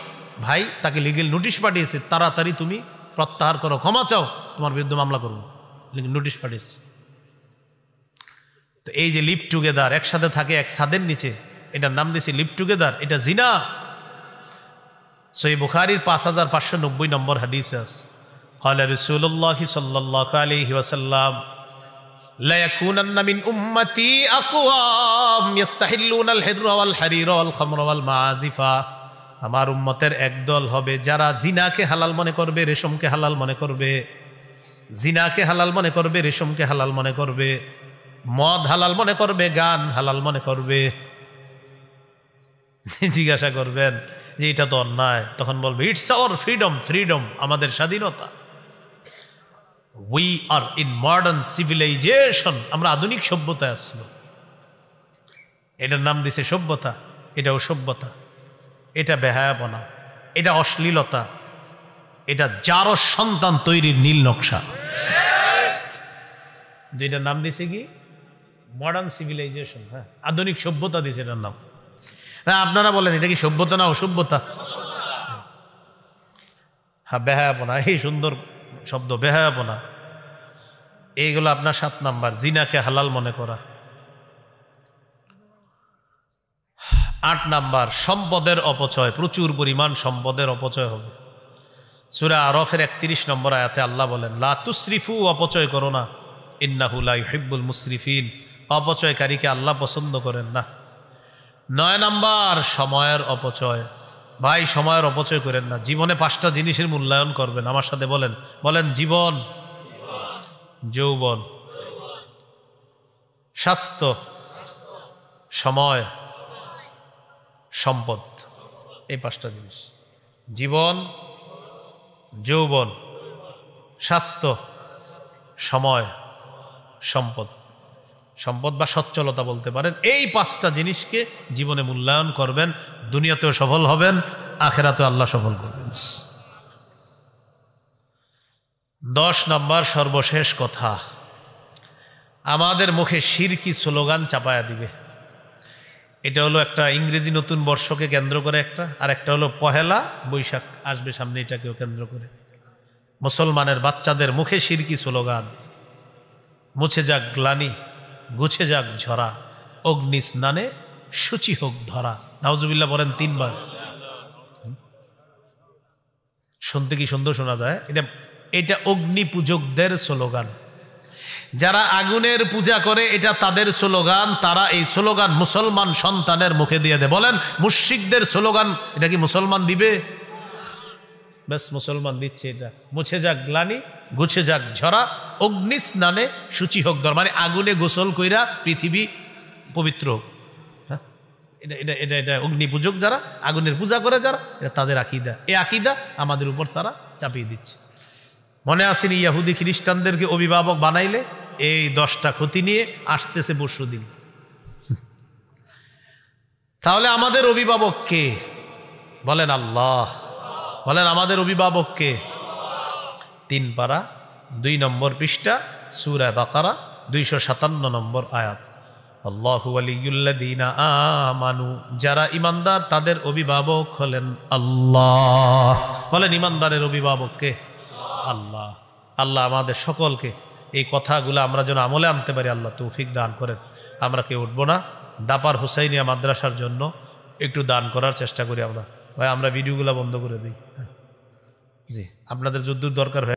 ভাই তাকে লিগেল নোটিশ পাঠিয়েছে, তাড়াতাড়ি তুমি প্রত্যাহার করো, ক্ষমা চাও, তোমার বিরুদ্ধে মামলা করবো, নোটিশ পাঠিয়েছে। তো এই যে লিভ টুগেদার, একসাথে থাকে এক ছাদের নিচে, এটার নাম দিয়েছে লিভ টুগেদার, এটা জিনা। সহিহ বুখারীর 5590 নম্বর হাদিসে আছে, قال رسول الله صلى الله عليه وسلم لا يكونن من امتي اقوام يستحلون الحر والحرير والخمر والمعازف। আমার উম্মতের একদল হবে যারা জিনাকে হালাল মনে করবে, রেশমকে হালাল মনে করবে, জিনাকে হালাল মনে করবে, রেশমকে হালাল মনে করবে, মদ হালাল মনে করবে, গান হালাল মনে করবে। জিজ্ঞাসা করবেন যে এটা তো অন্যায়, তখন বলবে ইটস আওয়ার ফ্রিডম, ফ্রিডম আমাদের স্বাধীনতা। We are in modern civilization, আমরা আধুনিক সভ্যতায় আসলো। এটার নাম দিছে সভ্যতা, এটাও সভ্যতা, এটা বেহায়াপনা, এটা অশ্লীলতা, এটা জারজ সন্তান তৈরির নীল নকশা। এটার নাম দিছে কি মডার্ন সিভিলাইজেশন, হ্যাঁ আধুনিক সভ্যতা দিছে এটার নাম। হ্যাঁ আপনারা বলেন এটা কি সভ্যতা না অসভ্যতা? হ্যাঁ বেহায়াপনা, এই সুন্দর শব্দ বেহায়াপনা, এইগুলো আপনার 7 নাম্বার, জিনাকে হালাল মনে করা। 8 নাম্বার, সম্পদের অপচয়, প্রচুর পরিমাণ সম্পদের অপচয় হবে। সূরা আরাফের 31 নম্বর আয়াতে আল্লাহ বলেন লা তুসরিফু, অপচয় করো না, ইন্নাহু লা ইউহিব্বুল মুসরিফিন, অপচয়কারীকে আল্লাহ পছন্দ করেন না। 9 নাম্বার, সময়ের অপচয়। ভাই সময়ের অপচয় করেন না, জীবনে 5টা জিনিসের মূল্যায়ন করবেন, আমার সাথে বলেন, বলেন জীবন, যৌবন, স্বাস্থ্য, সময়, সম্পদ। এই 5টা জিনিস, জীবন, যৌবন, স্বাস্থ্য, সময়, সম্পদ। সম্পদ বা সচ্ছলতা বলতে পারেন। এই 5টা জিনিসকে জীবনে মূল্যায়ন করবেন, দুনিয়াতেও সফল হবেন, আখেরাতে আল্লাহ সফল করবেন। 10 নম্বর সর্বশেষ কথা, আমাদের মুখে শিরকি স্লোগান চাপায়া দিবে। এটা হলো একটা ইংরেজি নতুন বর্ষকে কেন্দ্র করে একটা, আর একটা হলো পহেলা বৈশাখ আসবে সামনে, এটাকেও কেন্দ্র করে মুসলমানের বাচ্চাদের মুখে শিরকি স্লোগান। মুছে যাক গ্লানি, গুছে যাক ঝরা, অগ্নি স্নানে শুচি হোক ধরা। নাউজুবিল্লাহ বলেন 3 বার। শুনতে কি সুন্দর শোনা যায়? এটা অগ্নি পূজকদের স্লোগান। যারা আগুনের পূজা করে এটা তাদের স্লোগান, তারা এই স্লোগান মুসলমান সন্তানের মুখে দিয়ে দেয়। বলেন মুশরিকদের স্লোগান এটা কি মুসলমান দিবে? ব্যাস মুসলমান দিচ্ছে এটা। মুছে যাক গ্লানি, গুছে যাক ঝরা, অগ্নি স্নানে শুচি হোক ধরা, মানে আগুনে গোসল কইরা পৃথিবী পবিত্র হোক। হ্যাঁ, এটা এটা এটা এটা অগ্নি পূজক যারা, আগুনের পূজা করে যারা, এটা তাদের আকীদা। এই আকীদা আমাদের উপর তারা চাপিয়ে দিচ্ছে। মনে আসেনি ইহুদি খ্রিস্টানদেরকে অভিভাবক বানাইলে এই 10টা ক্ষতি নিয়ে আসতেছে পরশুদিন। তাহলে আমাদের অভিভাবক কে? বলেন আল্লাহ। বলেন আমাদের অভিভাবক কে? 3 পারা 2 নম্বর পৃষ্ঠা সূরা বাকারা 257 নম্বর আয়াত। আল্লাহু ওয়ালিয়ুল্লাযীনা আমানু, যারা ঈমানদার তাদের অভিভাবক হলেন আল্লাহ। বলেন ঈমানদারের অভিভাবক কে? আল্লাহ। আল্লাহ আমাদের সকলকে এই কথাগুলো আমরা যেন আমলে আনতে পারি আল্লাহ তৌফিক দান করেন। আমরা কেউ উঠবো না। দাপার হুসাইনিয়া মাদ্রাসার জন্য একটু দান করার চেষ্টা করি আমরা। ভাই আমরা ভিডিওগুলো বন্ধ করে দিই। জি, আপনাদের যদ্দূর দরকার হয়